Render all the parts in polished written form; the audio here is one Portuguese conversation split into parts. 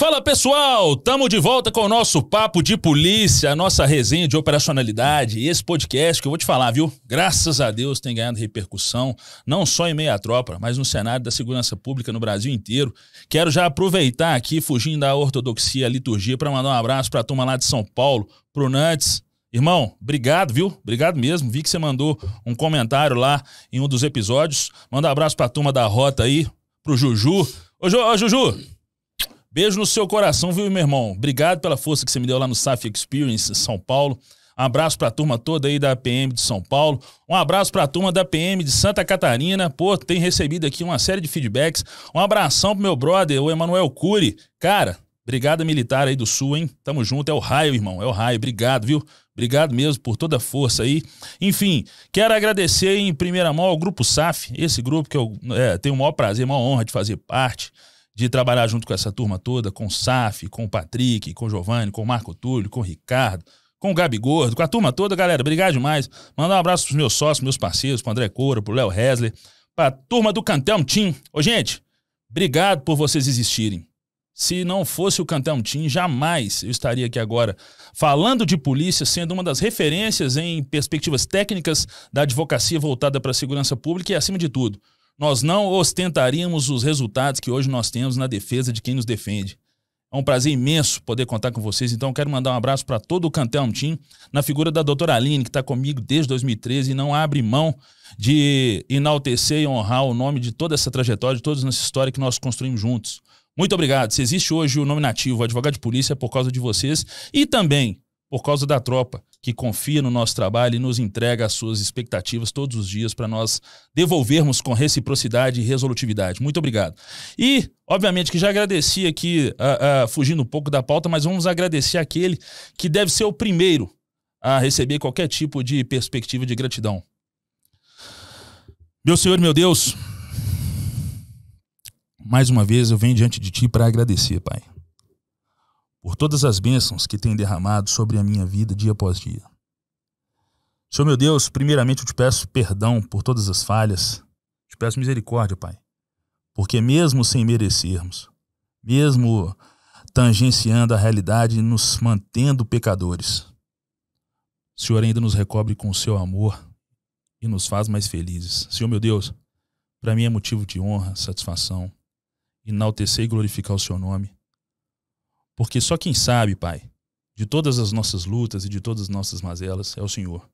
Fala pessoal, tamo de volta com o nosso Papo de Polícia, a nossa resenha de operacionalidade. E esse podcast que eu vou te falar, viu? Graças a Deus tem ganhado repercussão, não só em meio à tropa, mas no cenário da segurança pública no Brasil inteiro. Quero já aproveitar aqui, fugindo da ortodoxia, liturgia, para mandar um abraço pra turma lá de São Paulo, pro Nantes. Irmão, obrigado, viu? Obrigado mesmo. Vi que você mandou um comentário lá em um dos episódios. Manda um abraço pra turma da Rota aí, pro Juju. Ô Juju, beijo no seu coração, viu, meu irmão? Obrigado pela força que você me deu lá no SAF Experience São Paulo. Um abraço pra turma toda aí da PM de São Paulo. Um abraço pra turma da PM de Santa Catarina. Pô, tem recebido aqui uma série de feedbacks. Um abração pro meu brother, o Emanuel Cury. Cara, Brigada Militar aí do Sul, hein? Tamo junto, é o raio, irmão, é o raio. Obrigado, viu? Obrigado mesmo por toda a força aí. Enfim, quero agradecer em primeira mão ao Grupo SAF, esse grupo que eu tenho o maior prazer, a maior honra de fazer parte, de trabalhar junto com essa turma toda, com o SAF, com o Patrick, com o Giovanni, com o Marco Túlio, com o Ricardo, com o Gabi Gordo, com a turma toda, galera. Obrigado demais. Mandar um abraço pros meus sócios, meus parceiros, pro André Coura, pro Léo Hesler, pra turma do Cantel Team. Ô, gente, obrigado por vocês existirem. Se não fosse o Cantel Team, jamais eu estaria aqui agora falando de polícia, sendo uma das referências em perspectivas técnicas da advocacia voltada para a segurança pública e, acima de tudo, nós não ostentaríamos os resultados que hoje nós temos na defesa de quem nos defende. É um prazer imenso poder contar com vocês, então quero mandar um abraço para todo o Cantel Team, na figura da doutora Aline, que está comigo desde 2013 e não abre mão de enaltecer e honrar o nome de toda essa trajetória, de toda essa história que nós construímos juntos. Muito obrigado. Se existe hoje o nome nativo, advogado de polícia, é por causa de vocês e também por causa da tropa que confia no nosso trabalho e nos entrega as suas expectativas todos os dias para nós devolvermos com reciprocidade e resolutividade. Muito obrigado. E, obviamente, que já agradeci aqui, fugindo um pouco da pauta, mas vamos agradecer aquele que deve ser o primeiro a receber qualquer tipo de perspectiva de gratidão. Meu Senhor e meu Deus, mais uma vez eu venho diante de Ti para agradecer, Pai, por todas as bênçãos que tem derramado sobre a minha vida dia após dia. Senhor meu Deus, primeiramente eu te peço perdão por todas as falhas, te peço misericórdia, Pai, porque mesmo sem merecermos, mesmo tangenciando a realidade e nos mantendo pecadores, o Senhor ainda nos recobre com o seu amor e nos faz mais felizes. Senhor meu Deus, para mim é motivo de honra, satisfação, enaltecer e glorificar o seu nome. Porque só quem sabe, Pai, de todas as nossas lutas e de todas as nossas mazelas é o Senhor.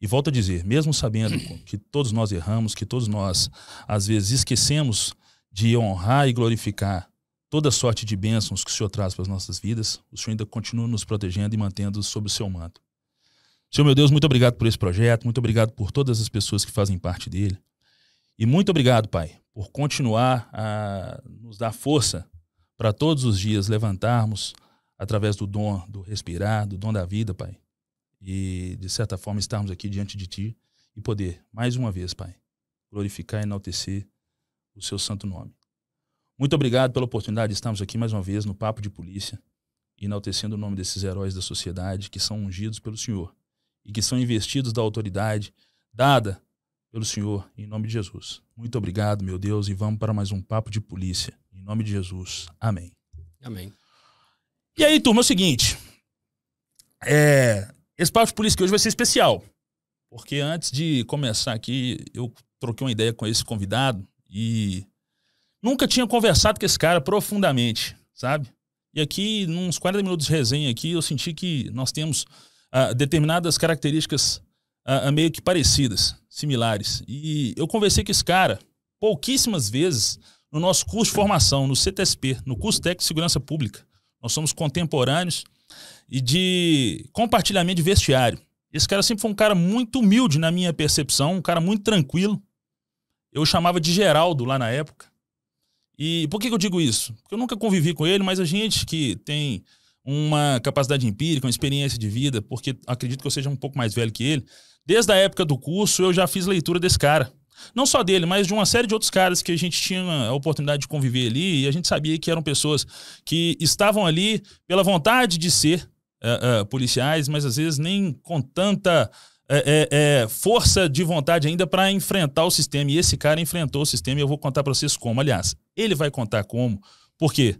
E volto a dizer, mesmo sabendo que todos nós erramos, que todos nós, às vezes, esquecemos de honrar e glorificar toda sorte de bênçãos que o Senhor traz para as nossas vidas, o Senhor ainda continua nos protegendo e mantendo sob o seu manto. Senhor meu Deus, muito obrigado por esse projeto, muito obrigado por todas as pessoas que fazem parte dele. E muito obrigado, Pai, por continuar a nos dar força para todos os dias levantarmos através do dom do respirar, do dom da vida, Pai. E, de certa forma, estarmos aqui diante de Ti e poder, mais uma vez, Pai, glorificar e enaltecer o Seu santo nome. Muito obrigado pela oportunidade de estarmos aqui mais uma vez no Papo de Polícia, enaltecendo o nome desses heróis da sociedade que são ungidos pelo Senhor e que são investidos da autoridade dada pelo Senhor, em nome de Jesus. Muito obrigado, meu Deus, e vamos para mais um Papo de Polícia. Em nome de Jesus. Amém. Amém. E aí, turma, é o seguinte. Esse Papo de Polícia que hoje vai ser especial. Porque antes de começar aqui, eu troquei uma ideia com esse convidado e nunca tinha conversado com esse cara profundamente, sabe? E aqui, nos 40 minutos de resenha aqui, eu senti que nós temos determinadas características meio que parecidas, similares. E eu conversei com esse cara pouquíssimas vezes no nosso curso de formação, no CTSP, no curso técnico de segurança pública. Nós somos contemporâneos e de compartilhamento de vestiário. Esse cara sempre foi um cara muito humilde na minha percepção, um cara muito tranquilo. Eu chamava de Geraldo lá na época. E por que eu digo isso? Porque eu nunca convivi com ele, mas a gente que tem uma capacidade empírica, uma experiência de vida, porque acredito que eu seja um pouco mais velho que ele, desde a época do curso eu já fiz leitura desse cara. Não só dele, mas de uma série de outros caras que a gente tinha a oportunidade de conviver ali e a gente sabia que eram pessoas que estavam ali pela vontade de ser policiais, mas às vezes nem com tanta força de vontade ainda para enfrentar o sistema. E esse cara enfrentou o sistema e eu vou contar para vocês como. Aliás, ele vai contar como. Por quê?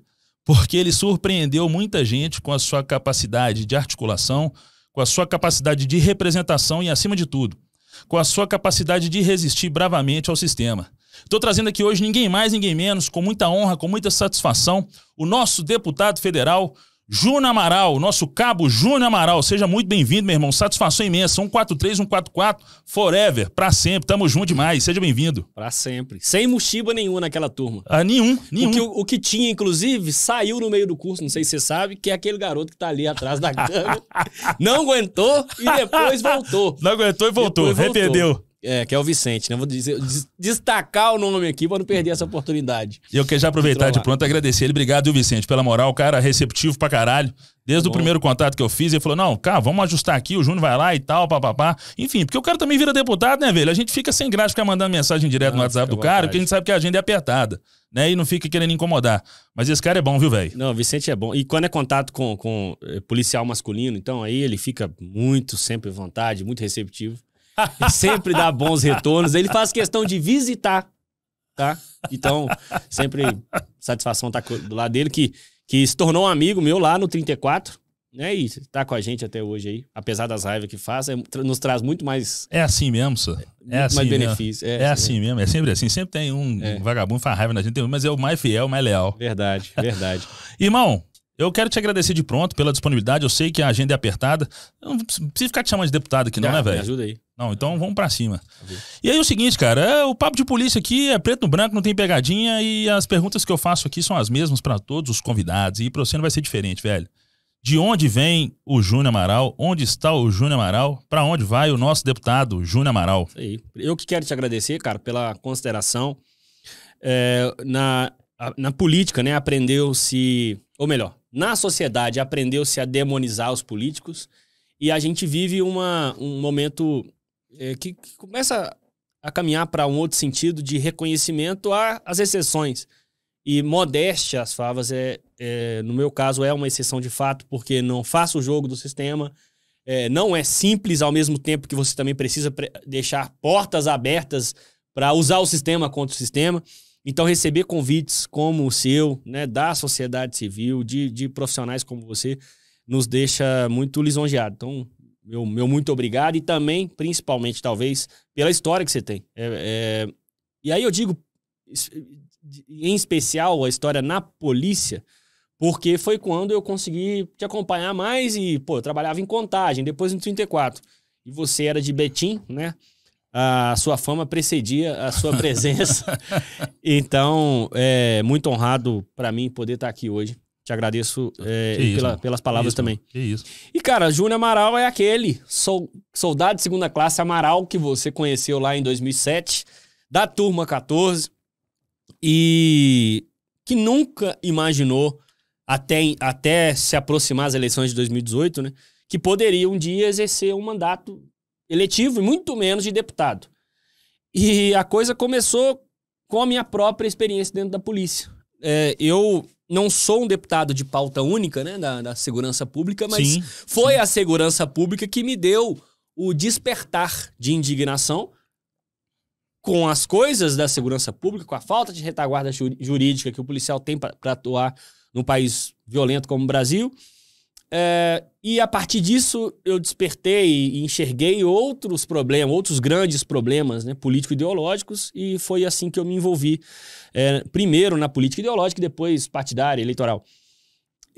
porque ele surpreendeu muita gente com a sua capacidade de articulação, com a sua capacidade de representação e, acima de tudo, com a sua capacidade de resistir bravamente ao sistema. Estou trazendo aqui hoje ninguém mais, ninguém menos, com muita honra, com muita satisfação, o nosso deputado federal, Júnior Amaral, nosso cabo Júnior Amaral. Seja muito bem-vindo, meu irmão. Satisfação imensa. 143, 144, forever, pra sempre. Tamo junto demais. Seja bem-vindo. Pra sempre. Sem mochiba nenhuma naquela turma. Nenhum. O que tinha, inclusive, saiu no meio do curso, não sei se você sabe, que é aquele garoto que tá ali atrás da câmera. Não aguentou e depois voltou. Não aguentou e voltou. Arrependeu. Que é o Vicente, né? Vou destacar o nome aqui pra não perder essa oportunidade. E eu quero já aproveitar de pronto e agradecer ele. Obrigado, viu, Vicente, pela moral. Cara receptivo pra caralho. Desde o primeiro contato que eu fiz, ele falou, não, cara, vamos ajustar aqui, o Júnior vai lá e tal, papapá. Enfim, porque o cara também vira deputado, né, velho? A gente fica sem graça de ficar mandando mensagem direto no WhatsApp do cara, porque a gente sabe que a agenda é apertada, né? E não fica querendo incomodar. Mas esse cara é bom, viu, velho? Não, o Vicente é bom. E quando é contato com policial masculino, então aí ele fica muito sempre à vontade, muito receptivo. Ele sempre dá bons retornos. Ele faz questão de visitar, tá? Então, sempre satisfação estar do lado dele, que se tornou um amigo meu lá no 34, né? E tá com a gente até hoje aí. Apesar das raivas que faz, nos traz muito mais... É assim mesmo, só. É assim mais mesmo. benefício. É assim mesmo. É sempre assim. Sempre tem um vagabundo que faz raiva na gente, mas é o mais fiel, o mais leal. Verdade. Irmão, eu quero te agradecer de pronto pela disponibilidade. Eu sei que a agenda é apertada. Eu não preciso ficar te chamando de deputado aqui não, né, velho? Me ajuda aí. Não, então vamos pra cima. E aí é o seguinte, cara, o papo de polícia aqui é preto no branco, não tem pegadinha, e as perguntas que eu faço aqui são as mesmas pra todos os convidados, e pra você não vai ser diferente, velho. De onde vem o Júnior Amaral? Onde está o Júnior Amaral? Pra onde vai o nosso deputado Júnior Amaral? Isso aí. Eu que quero te agradecer, cara, pela consideração. Na política, né, aprendeu-se, ou melhor, na sociedade aprendeu-se a demonizar os políticos, e a gente vive um momento que começa a caminhar para um outro sentido de reconhecimento às exceções. E modéstia às favas, no meu caso, é uma exceção de fato, porque não faço o jogo do sistema, não é simples ao mesmo tempo que você também precisa deixar portas abertas para usar o sistema contra o sistema. Então, receber convites como o seu, né, da sociedade civil, de profissionais como você, nos deixa muito lisonjeado. Então, meu muito obrigado e também, principalmente, talvez, pela história que você tem. E aí eu digo, em especial, a história na polícia, porque foi quando eu consegui te acompanhar mais e, eu trabalhava em Contagem, depois no 34. E você era de Betim, né? A sua fama precedia a sua presença. Então, muito honrado para mim poder estar aqui hoje. Te agradeço pelas palavras também. Que isso. E, cara, Júnior Amaral é aquele soldado de segunda classe Amaral que você conheceu lá em 2007, da turma 14, e que nunca imaginou, até se aproximar as eleições de 2018, né, que poderia um dia exercer um mandato eletivo e muito menos de deputado. E a coisa começou com a minha própria experiência dentro da polícia. Eu não sou um deputado de pauta única, né, da segurança pública, mas foi a segurança pública que me deu o despertar de indignação com as coisas da segurança pública, com a falta de retaguarda jurídica que o policial tem para atuar num país violento como o Brasil. E a partir disso eu despertei e enxerguei outros problemas, outros grandes problemas, né, político-ideológicos, e foi assim que eu me envolvi, primeiro na política ideológica e depois partidária, eleitoral.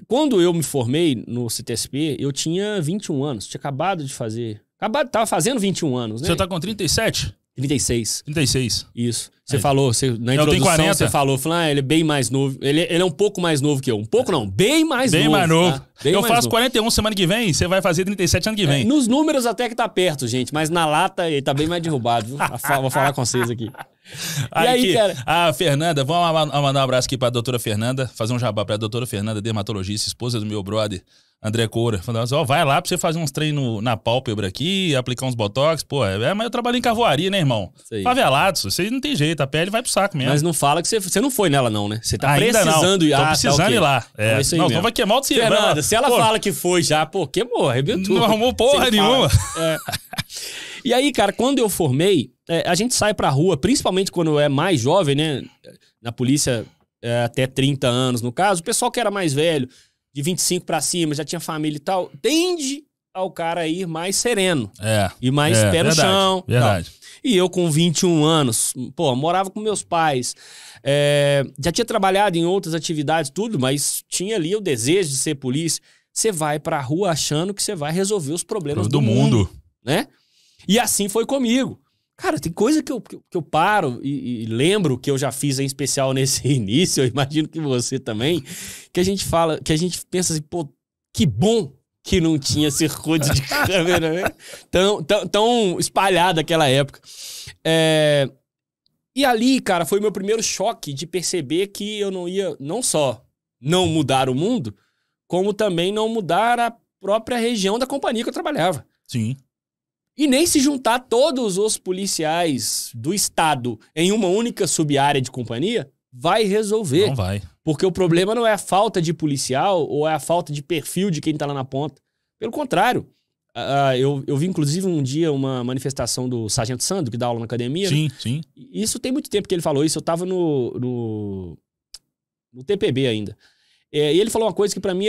Quando eu me formei no CTSP, eu tinha 21 anos, tinha acabado de fazer... Tava fazendo 21 anos, né? Você tá com 37? 36. 36. Isso. Você falou, na introdução você falou, ele é bem mais novo. Ele é um pouco mais novo que eu. Um pouco não, bem mais novo. Bem mais novo. Tá? Bem eu mais faço novo. 41 semana que vem, você vai fazer 37 ano que vem. Nos números até que tá perto, gente, mas na lata ele tá bem mais derrubado, viu? Vou falar com vocês aqui. E aí, cara? A Fernanda, vamos mandar um abraço aqui pra doutora Fernanda, fazer um jabá pra doutora Fernanda, dermatologista, esposa do meu brother, André Coura. Falando assim, vai lá pra você fazer uns treinos na pálpebra aqui, aplicar uns botox, mas eu trabalho em carvoaria, né, irmão? Favelados, você não tem jeito, a pele vai pro saco mesmo. Mas não fala que você não foi nela não, né? Você tá ainda precisando ir. Tô precisando ir lá. Não, então vai queimar o tecido. Fernanda, se ela fala que foi já, queimou, arrebentou. Não arrumou porra nenhuma. E aí, cara, quando eu formei, a gente sai pra rua, principalmente quando é mais jovem, né? Na polícia, até 30 anos, no caso, o pessoal que era mais velho, de 25 pra cima, já tinha família e tal, tende ao cara ir mais sereno. E mais pé no chão. Verdade. Tal. E eu com 21 anos, pô, morava com meus pais. Já tinha trabalhado em outras atividades, tudo, mas tinha ali o desejo de ser polícia. Você vai pra rua achando que você vai resolver os problemas do mundo. Né? E assim foi comigo. Cara, tem coisa que eu paro e lembro que eu já fiz em especial nesse início, eu imagino que você também, que a gente fala, que a gente pensa assim, pô, que bom que não tinha circuito de câmera, né? Tão espalhado naquela época. E ali, cara, foi o meu primeiro choque de perceber que eu não ia, não só não mudar o mundo, como também não mudar a própria região da companhia que eu trabalhava. Sim. E nem se juntar todos os policiais do estado em uma única sub-área de companhia vai resolver. Não vai. Porque o problema não é a falta de policial ou é a falta de perfil de quem tá lá na ponta. Pelo contrário. Eu vi, inclusive, um dia uma manifestação do Sargento Sandro, que dá aula na academia. Sim, né? sim. Isso tem muito tempo que ele falou isso. Eu tava no TPB ainda. E ele falou uma coisa que pra mim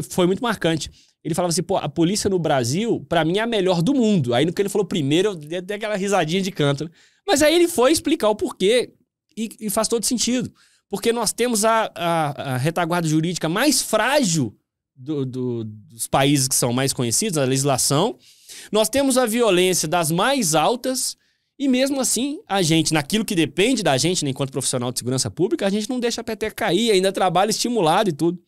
foi muito marcante. Ele falava assim, pô, a polícia no Brasil, pra mim, é a melhor do mundo. Aí no que ele falou primeiro, eu dei aquela risadinha de canto. Né? Mas aí ele foi explicar o porquê e faz todo sentido. Porque nós temos a retaguarda jurídica mais frágil dos países que são mais conhecidos, a legislação. Nós temos a violência das mais altas e mesmo assim, a gente, naquilo que depende da gente, né, enquanto profissional de segurança pública, a gente não deixa a peteca cair, ainda trabalha estimulado e tudo.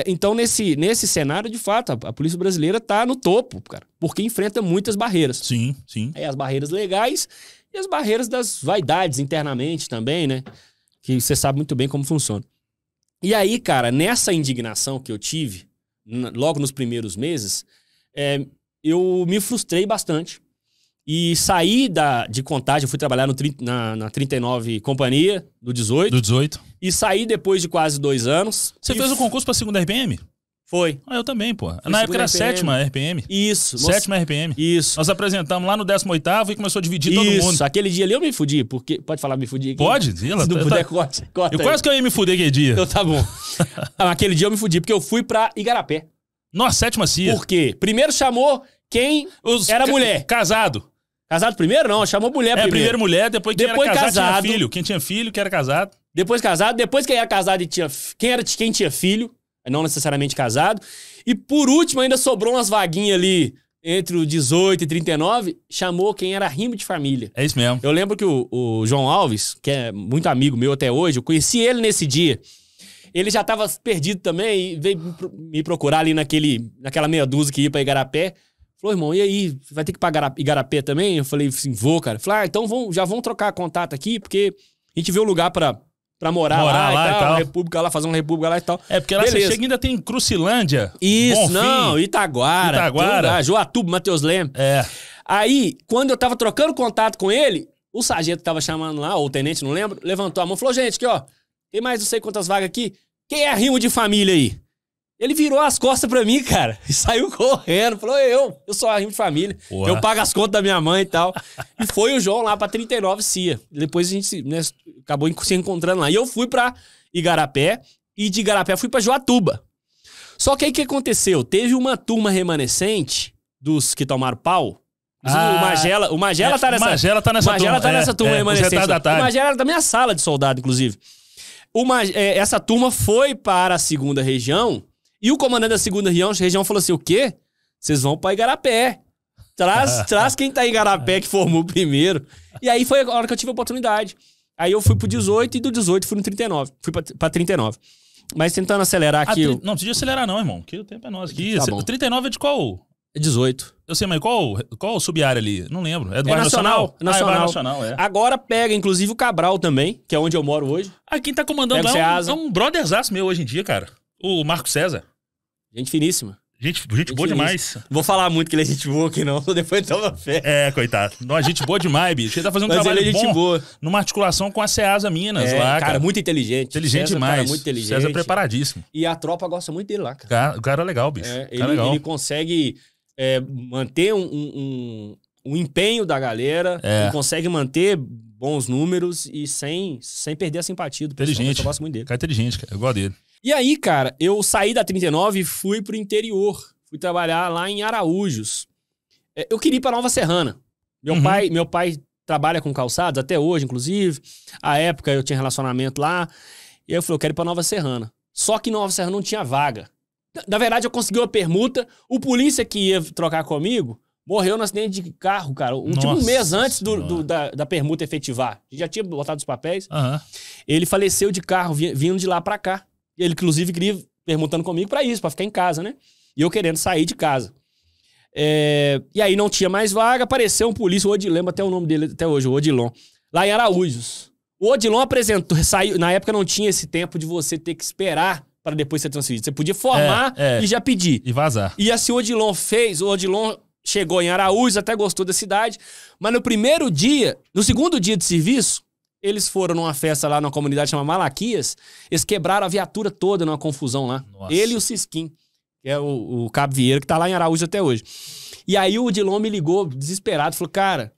Então, nesse cenário, de fato, a polícia brasileira está no topo, cara, porque enfrenta muitas barreiras. Sim, sim. As barreiras legais e as barreiras das vaidades internamente também, né? Que você sabe muito bem como funciona. E aí, cara, nessa indignação que eu tive, logo nos primeiros meses, eu me frustrei bastante. E saí de Contagem, eu fui trabalhar na 39 Companhia, do 18. Do 18. E saí depois de quase 2 anos. Você fez o concurso pra segunda RPM? Foi. Eu também, pô. Na época era a 7ª RPM. Isso. 7ª RPM. Isso. Nós apresentamos lá no 18º e começou a dividir todo mundo. Isso. Aquele dia ali eu me fudi, porque... Pode falar me fudi aqui? Pode? Se não puder, corta eu quase que eu ia me fuder aquele dia. Então tá bom. Aquele dia eu me fudi, porque eu fui pra Igarapé. Nossa, 7ª CIA. Por quê? Primeiro chamou quem era mulher. Casado. Casado primeiro? Não, chamou mulher primeiro. Primeiro mulher, depois quem era casado tinha filho. Quem tinha filho, quem era casado. Depois casado, depois quem era casado e tinha... Quem tinha filho, não necessariamente casado. E por último ainda sobrou umas vaguinhas ali entre o 18 e 39, chamou quem era rimo de família. É isso mesmo. Eu lembro que o João Alves, que é muito amigo meu até hoje, eu conheci ele nesse dia. Ele já tava perdido também e veio me procurar ali naquela meia dúzia que ia pra Igarapé. Falou, irmão, e aí? Vai ter que pagar Igarapé também? Eu falei assim, vou, cara. Falei, então já vão trocar contato aqui, porque a gente vê um lugar pra morar lá e tal. República lá, fazer uma república lá e tal. Porque lá você chega ainda tem Crucilândia. Isso, Bonfim, não, Itaguara. Joatuba, Matheus Leme. Aí, quando eu tava trocando contato com ele, o sargento tava chamando lá, ou o tenente, não lembro, levantou a mão e falou, gente, aqui ó, tem mais não sei quantas vagas aqui. Quem é rimo de família aí? Ele virou as costas pra mim, cara, e saiu correndo. Falou, eu sou arrimo de família. Porra. Eu pago as contas da minha mãe e tal. E foi o João lá pra 39 CIA. Depois a gente acabou se encontrando lá. E eu fui pra Igarapé, e de Igarapé fui pra Joatuba. Só que aí o que aconteceu? Teve uma turma remanescente dos que tomaram pau. O Magela tá nessa... Magela tá nessa turma remanescente. O Magela era da minha sala de soldado, inclusive. Essa turma foi para a 2ª região. E o comandante da 2ª região falou assim, o quê? Vocês vão pra Igarapé. Traz quem tá em Igarapé que formou primeiro. E aí foi a hora que eu tive a oportunidade. Aí eu fui pro 18 e do 18 fui no 39. Fui pra 39. Mas tentando acelerar aqui... Não precisa acelerar não, irmão. Que o tempo é nosso aqui. Tá o 39 é de qual? É 18. Eu sei, mas qual sub-área ali? Não lembro. É do Bairro Nacional? É Bairro Nacional, Agora pega, inclusive, o Cabral também, que é onde eu moro hoje. Quem tá comandando lá é um brotherzaço meu hoje em dia, cara. O Marco César. Gente finíssima. Gente boa demais. Não vou falar muito que ele é gente boa aqui não, depois toma fé. Coitado. Não, gente boa demais, bicho. Ele tá fazendo um trabalho bom boa. Numa articulação com a Ceasa Minas lá, cara. Muito inteligente. Inteligente César, demais. Cara, muito inteligente. César é preparadíssimo. E a tropa gosta muito dele lá, cara. O cara é legal, bicho. Ele consegue manter um empenho da galera, ele consegue manter bons números e sem perder a simpatia do pessoal. Inteligente. Eu gosto muito dele. Cara inteligente, cara. Eu gosto dele. E aí, cara, eu saí da 39 e fui pro interior. Fui trabalhar lá em Araújos. Eu queria ir pra Nova Serrana. Meu pai trabalha com calçados, até hoje, inclusive. À época eu tinha relacionamento lá. E aí eu falei, eu quero ir pra Nova Serrana. Só que Nova Serrana não tinha vaga. Na verdade, eu consegui uma permuta. O polícia que ia trocar comigo morreu no acidente de carro, cara. Tipo um mês antes da permuta efetivar. Já tinha botado os papéis. Ele faleceu de carro, vindo de lá pra cá. Ele, inclusive, queria perguntando comigo pra isso, pra ficar em casa, né? E eu querendo sair de casa. E aí não tinha mais vaga, apareceu um polícia, o Odilon, até o nome dele até hoje, o Odilon, lá em Araújos. O Odilon apresentou, saiu, na época não tinha esse tempo de você ter que esperar para depois ser transferido. Você podia formar e já pedir. E vazar. E assim o Odilon fez, o Odilon chegou em Araújos, até gostou da cidade, mas no segundo dia de serviço, eles foram numa festa lá numa comunidade chamada Malaquias, eles quebraram a viatura toda numa confusão lá. Nossa. Ele e o Cisquim, que é o Cabo Vieira, que tá lá em Araújos até hoje. E aí o Odilon me ligou, desesperado, falou, cara,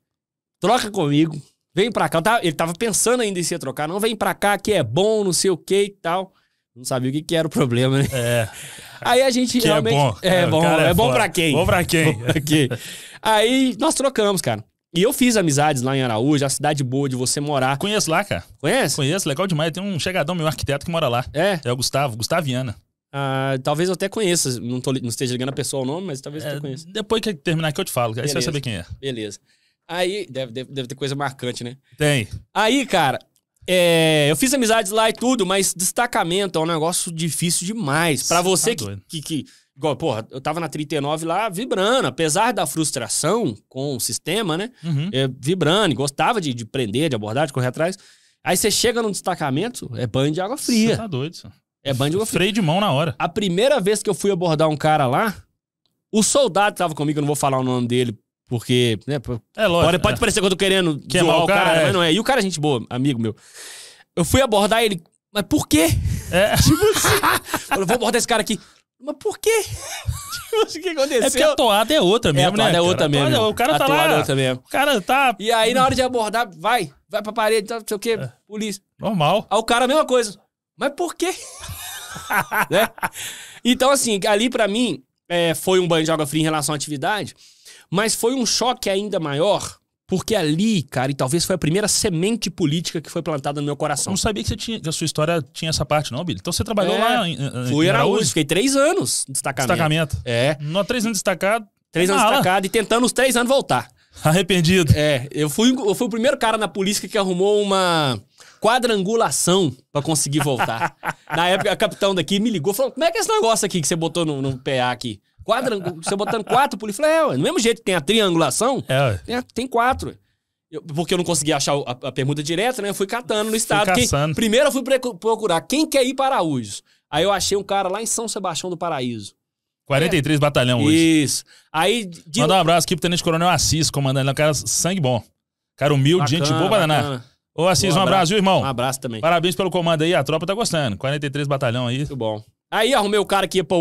troca comigo, vem pra cá. Ele tava pensando ainda em se trocar, não, vem pra cá que é bom, não sei o que e tal. Não sabia o que era o problema, né? Aí a gente que realmente... É bom, é bom pra quem? Bom pra quem? Aí nós trocamos, cara. E eu fiz amizades lá em Araújo, a cidade boa de você morar. Conheço lá, cara. Conhece? Conheço, legal demais. Tem um chegadão meu, arquiteto, que mora lá. É o Gustavo Viana. Talvez eu até conheça, não esteja ligando a pessoa o nome, mas talvez eu até conheça. Depois que terminar aqui eu te falo, aí você vai saber quem é. Beleza. Aí, deve ter coisa marcante, né? Tem. Aí, cara, eu fiz amizades lá e tudo, mas destacamento é um negócio difícil demais. Pra você que igual, porra, eu tava na 39 lá vibrando, apesar da frustração com o sistema, né? Vibrando, gostava de prender, de abordar, de correr atrás. Aí você chega num destacamento, é banho de água fria. Você tá doido, senhor. É banho de água fria. Freio de mão na hora. A primeira vez que eu fui abordar um cara lá, o soldado que tava comigo, eu não vou falar o nome dele, porque, né, lógico, pode parecer que eu tô querendo queimar o cara, mas não é. E o cara é gente boa, amigo meu. Eu fui abordar ele, mas por quê? Tipo assim, eu vou abordar esse cara aqui. Mas por quê? Tipo assim, o que aconteceu? É porque a toada é outra mesmo, né? A toada é outra mesmo. O cara tá lá. É outra mesmo. O cara tá... E aí, na hora de abordar, vai pra parede, não sei o quê, polícia. Normal. Aí o cara, a mesma coisa. Mas por quê? Né? Então, assim, ali pra mim, foi um banho de água fria em relação à atividade, mas foi um choque ainda maior, porque ali, cara, e talvez foi a primeira semente política que foi plantada no meu coração. Eu não sabia que a sua história tinha essa parte, não, Billy. Então você trabalhou lá em Fui em Araújo, fiquei 3 anos de destacamento. Não, 3 anos destacado. 3 anos destacado e tentando os 3 anos voltar. Arrependido. Eu fui o primeiro cara na polícia que arrumou uma quadrangulação pra conseguir voltar. Na época, a capitão daqui me ligou e falou, como é que é esse negócio aqui que você botou no PA aqui? Você botando 4 polícia? Eu falei, do mesmo jeito que tem a triangulação, tem 4. Porque eu não conseguia achar a permuta direta, né? Eu fui catando no estado. Primeiro eu fui procurar quem quer ir para Araújos. Aí eu achei um cara lá em São Sebastião do Paraíso. 43 batalhão hoje. Isso. Aí... Manda um abraço aqui pro Tenente Coronel Assis, comandante. Ele é um cara sangue bom. Cara humilde, gente boa pra danar. Ô, Assis, um abraço, viu, irmão? Um abraço também. Parabéns pelo comando aí, a tropa tá gostando. 43 batalhão aí. Muito bom. Aí arrumei o cara que ia pra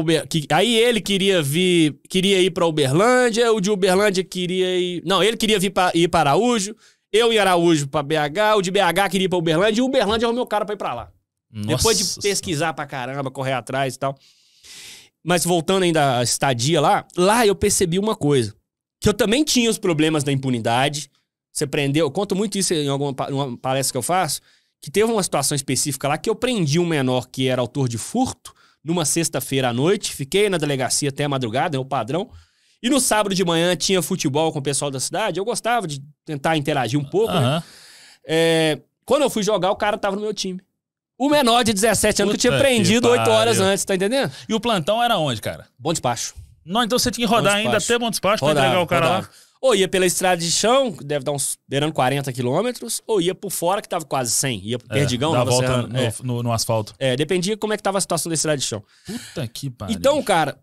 Aí ele queria ir pra Uberlândia, o de Uberlândia queria ir... Não, ele queria ir para Araújo, eu em Araújo pra BH, o de BH queria ir pra Uberlândia, e o Uberlândia arrumei o cara pra ir pra lá. Nossa. Depois de pesquisar pra caramba, correr atrás e tal. Mas voltando ainda à estadia lá eu percebi uma coisa. Que eu também tinha os problemas da impunidade. Você prendeu... Eu conto muito isso em alguma palestra que eu faço, que teve uma situação específica lá que eu prendi um menor que era autor de furto, numa sexta-feira à noite, fiquei na delegacia até a madrugada, é o padrão. E no sábado de manhã tinha futebol com o pessoal da cidade. Eu gostava de tentar interagir um pouco, né? Quando eu fui jogar, o cara tava no meu time. O menor de 17 anos que eu tinha prendido 8 horas antes, tá entendendo? E o plantão era onde, cara? Bom Despacho. Não, então você tinha que rodar ainda até Bom Despacho pra entregar o cara lá? Ou ia pela estrada de chão, deve dar uns beirando 40 quilômetros, ou ia por fora, que tava quase 100. Ia pro Perdigão, dá volta no asfalto. Dependia como é que tava a situação da estrada de chão. Puta que pariu. Então, cara,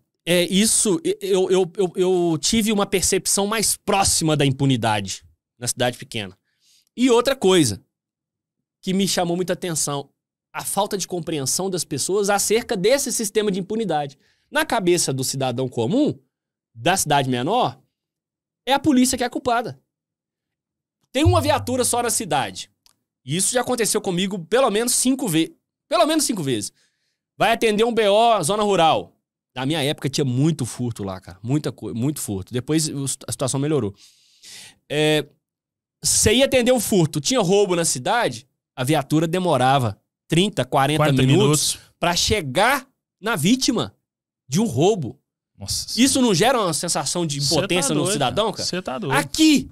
isso... Eu tive uma percepção mais próxima da impunidade na cidade pequena. E outra coisa que me chamou muita atenção, a falta de compreensão das pessoas acerca desse sistema de impunidade. Na cabeça do cidadão comum, da cidade menor, é a polícia que é a culpada. Tem uma viatura só na cidade. E isso já aconteceu comigo pelo menos 5 vezes. Pelo menos 5 vezes. Vai atender um BO, zona rural. Na minha época tinha muito furto lá, cara. Muita coisa, muito furto. Depois a situação melhorou. Você ia atender um furto, tinha roubo na cidade, a viatura demorava 30, 40 minutos pra chegar na vítima de um roubo. Nossa. Isso não gera uma sensação de impotência no cidadão, cara? Você tá doido. Aqui,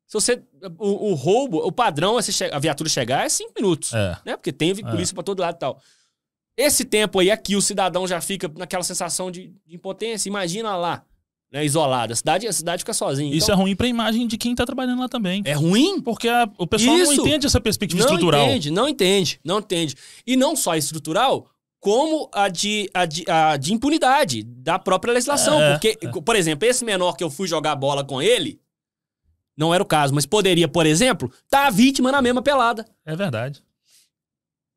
se você, o roubo, o padrão é a viatura chegar é 5 minutos. Né? Porque tem polícia pra todo lado e tal. Esse tempo aí, aqui, o cidadão já fica naquela sensação de impotência. Imagina lá, né, isolado. A cidade fica sozinha. Isso então, é ruim pra imagem de quem tá trabalhando lá também. É ruim? Porque o pessoal não entende essa perspectiva estrutural. Não entende. E não só a estrutural, como a de impunidade da própria legislação. Porque, por exemplo, esse menor que eu fui jogar bola com ele, não era o caso, mas poderia, por exemplo, tá a vítima na mesma pelada. É verdade.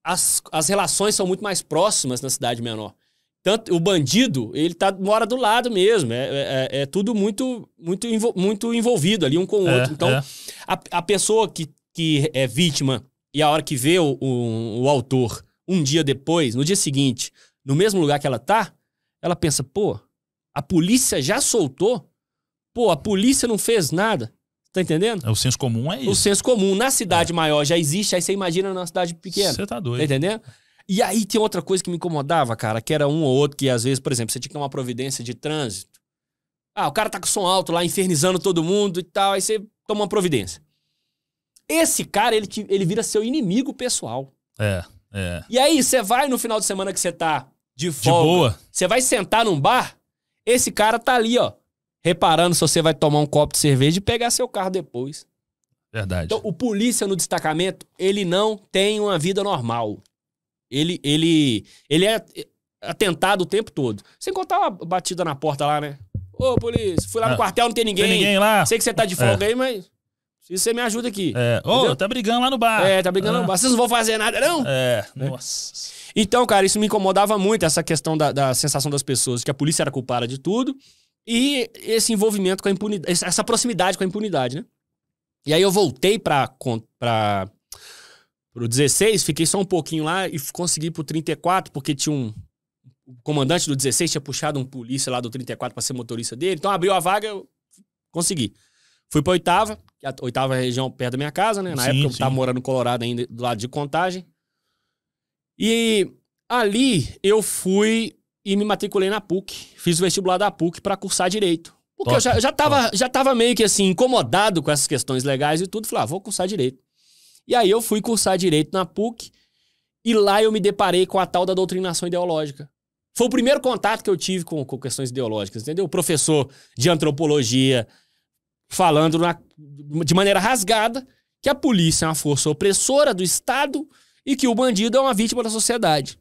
As relações são muito mais próximas na cidade menor. Tanto o bandido, ele mora do lado mesmo. É tudo muito envolvido ali um com o outro. Então, a pessoa que é vítima e a hora que vê o autor um dia depois, no dia seguinte, no mesmo lugar que ela tá, ela pensa, pô, a polícia já soltou? Pô, a polícia não fez nada. Tá entendendo? O senso comum é isso. O senso comum na cidade maior já existe, aí você imagina numa cidade pequena. Você tá doido. Tá entendendo? E aí tem outra coisa que me incomodava, cara, que era um ou outro que às vezes, por exemplo, você tinha que tomar uma providência de trânsito. O cara tá com som alto lá, infernizando todo mundo e tal, aí você toma uma providência. Esse cara, ele vira seu inimigo pessoal. E aí você vai no final de semana que você tá de folga, de boa. Você vai sentar num bar, esse cara tá ali, ó, reparando se você vai tomar um copo de cerveja e pegar seu carro depois. Verdade. Então, o polícia no destacamento, ele não tem uma vida normal. Ele é atentado o tempo todo. Sem contar uma batida na porta lá, né? Ô, polícia, fui lá no quartel, não tem ninguém. Tem ninguém lá. Sei que você tá de folga aí, mas você me ajuda aqui. Tá brigando lá no bar. Tá brigando no bar. Vocês não vão fazer nada, não? Nossa. Então, cara, isso me incomodava muito, essa questão da sensação das pessoas de que a polícia era culpada de tudo. E esse envolvimento com a impunidade, essa proximidade com a impunidade, né? E aí eu voltei pro 16, fiquei só um pouquinho lá e consegui pro 34, porque tinha o comandante do 16 tinha puxado um polícia lá do 34 pra ser motorista dele, então abriu a vaga, eu consegui. Fui pra 8ª, que a 8ª região perto da minha casa, né? Na época eu tava morando no Colorado ainda, do lado de Contagem. E ali eu fui e me matriculei na PUC. Fiz o vestibular da PUC pra cursar Direito. Porque eu já tava meio que assim, incomodado com essas questões legais e tudo. Falei, vou cursar Direito. E aí eu fui cursar Direito na PUC e lá eu me deparei com a tal da doutrinação ideológica. Foi o primeiro contato que eu tive com questões ideológicas, entendeu? O professor de antropologia falando de maneira rasgada que a polícia é uma força opressora do Estado e que o bandido é uma vítima da sociedade.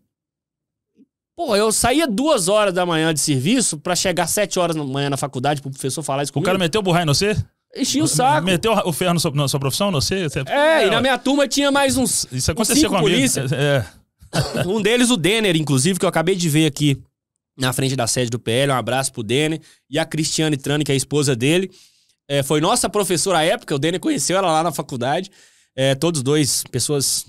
Pô, eu saía 2 horas da manhã de serviço pra chegar 7 horas da manhã na faculdade pro professor falar isso comigo. O cara meteu o burrai no você? Enchia o saco. Meteu o ferro na sua profissão, no você? E na minha turma tinha mais uns Isso acontecia com polícia. Um deles, o Denner, inclusive, que eu acabei de ver aqui na frente da sede do PL. Um abraço pro Denner. E a Cristiane Trani, que é a esposa dele. Foi nossa professora à época, o Denner conheceu ela lá na faculdade. Todos dois, pessoas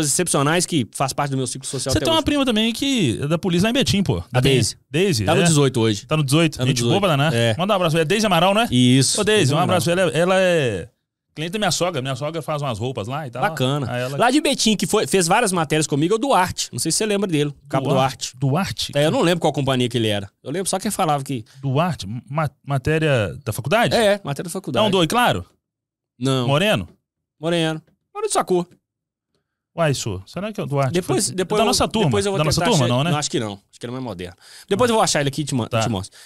excepcionais que faz parte do meu ciclo social. Você tem uma prima também que é da polícia lá em Betim, pô. A Deise. Deise. Tá no 18 hoje. Tá no 18. Gente boa, Paraná. Manda um abraço. É Deise Amaral, né? Isso. Ô, Deise, um abraço. Ela é cliente da minha sogra. Minha sogra faz umas roupas lá e tal. Bacana. Lá de Betim, que fez várias matérias comigo, é o Duarte. Não sei se você lembra dele. Cabo Duarte. Duarte? Eu não lembro qual companhia que ele era. Eu lembro só que ele falava que... Duarte? Matéria da faculdade? Matéria da faculdade. Não, Doi, claro? Não. Moreno? Moreno de sua cor. Uai, isso. Será que é o Duarte? Depois da nossa turma. Depois eu vou da nossa turma, não, né? Não, acho que não. Acho que ele é mais moderno. Depois eu vou achar ele aqui e te mostro.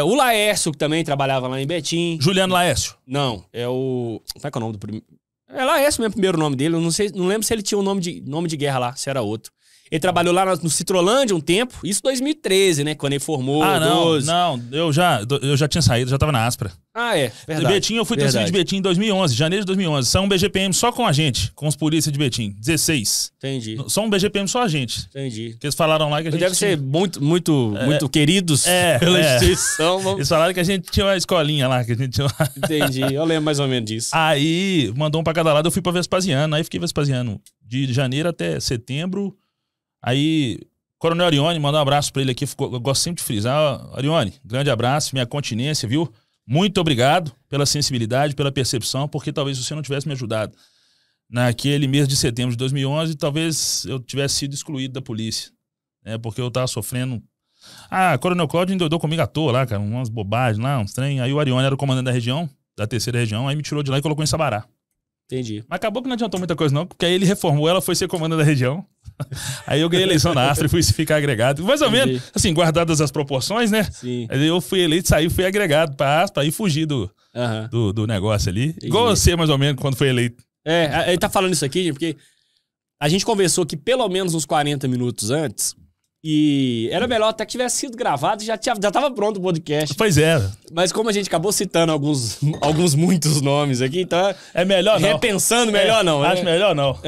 O Laércio, que também trabalhava lá em Betim. Juliano Laércio? Não, é o... Como é que é o nome do primeiro? É Laércio mesmo, primeiro nome dele. Eu não lembro se ele tinha um nome de guerra lá, se era outro. Ele trabalhou lá no Citrolândia um tempo, isso em 2013, né? Quando ele formou. Não, eu já tinha saído, já tava na Aspra. É, verdade. De Betim, eu fui transferido de Betim em 2011, janeiro de 2011. Só um BGPM só com a gente, com os polícias de Betim, 16. Entendi. Só um BGPM só a gente. Entendi. Porque eles falaram lá que a gente deve ser muito queridos pela instituição. Eles falaram que a gente tinha uma escolinha lá, que a gente tinha uma... Entendi, eu lembro mais ou menos disso. Aí, mandou um pra cada lado, eu fui pra Vespasiano. Aí fiquei Vespasiano de janeiro até setembro. Aí, Coronel Arione, mandou um abraço pra ele aqui. Eu gosto sempre de frisar. Arione, grande abraço, minha continência, viu? Muito obrigado pela sensibilidade, pela percepção, porque talvez você não tivesse me ajudado naquele mês de setembro de 2011, talvez eu tivesse sido excluído da polícia, né? Porque eu tava sofrendo... Coronel Cláudio endoidou comigo à toa lá, cara, umas bobagens lá, uns trem. Aí o Arione era o comandante da região, da 3ª região, aí me tirou de lá e colocou em Sabará. Entendi. Mas acabou que não adiantou muita coisa não, porque aí ele reformou, ela foi ser comandante da região. Aí eu ganhei eleição na Astra e fui ficar agregado. Mais ou menos, assim, guardadas as proporções, né? Sim. Aí eu fui eleito, saí, fui agregado pra Astra e fugi do negócio ali. Entendi. Igual você, mais ou menos, quando foi eleito. Ele tá falando isso aqui, gente, porque a gente conversou aqui pelo menos uns 40 minutos antes e era melhor até que tivesse sido gravado e já tava pronto o podcast. Pois é. Mas como a gente acabou citando muitos nomes aqui, então... É melhor não. Repensando, melhor não. Acho melhor não.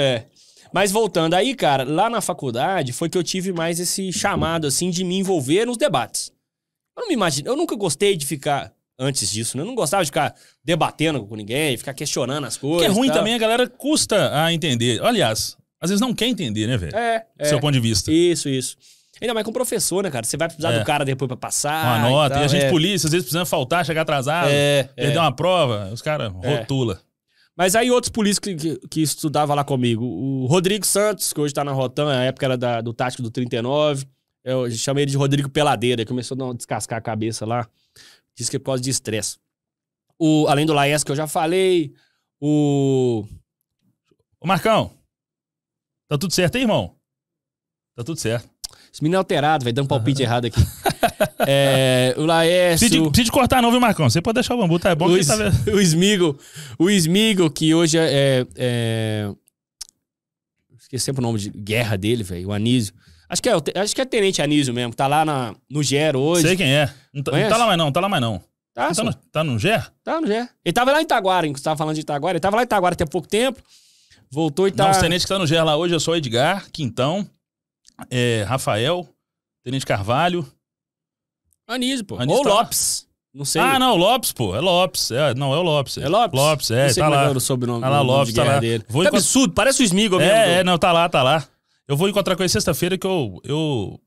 Mas voltando aí, cara, lá na faculdade foi que eu tive mais esse chamado, assim, de me envolver nos debates. Eu não me imagino, eu nunca gostei de ficar... Antes disso, né? Eu não gostava de ficar debatendo com ninguém, ficar questionando as coisas. Porque é ruim também, a galera custa a entender. Aliás, às vezes não quer entender, né, velho? Do seu ponto de vista. Isso. Ainda mais com o professor, né, cara? Você vai precisar do cara depois pra passar. Uma nota. E a gente, polícia, às vezes precisando faltar, chegar atrasado, perder uma prova, os caras rotula. Mas aí outros polícios que estudavam lá comigo. O Rodrigo Santos, que hoje tá na Rotan, na época era do Tático do 39. Eu chamei ele de Rodrigo Peladeira, começou a descascar a cabeça lá. Diz que é por causa de estresse. Além do Laes, que eu já falei. Ô Marcão, tá tudo certo aí, irmão? Tá tudo certo. Esse menino é alterado, vai dando palpite errado aqui. O Laes. Precisa de cortar não, viu, Marcão? Você pode deixar o bambu, tá? É bom que tá vendo. O Smigo, que hoje esqueci sempre o nome de guerra dele, velho. O Anísio. Acho que é Tenente Anísio mesmo, tá lá no Gero hoje. Sei quem é. Não tá lá mais não, Tá no Gero? Tá no Gero. Ele tava lá em Itaguara, você tava falando de Itaguara. Ele tava lá em Itaguara até pouco tempo, voltou e tá... Não, os tenentes que tá no Gero lá hoje, eu sou Edgar, Quintão, Rafael, Tenente Carvalho. Anísio, pô. Anísio ou tá Lopes. Não sei. Não, Lopes, pô. É Lopes. Não, é o Lopes. É Lopes? Lopes, não sei tá lá. É o sobrenome, tá lá, Lopes, tá lá. Dele. Que absurdo, parece o Smigo mesmo. Não, tá lá. Eu vou encontrar com ele sexta-feira que eu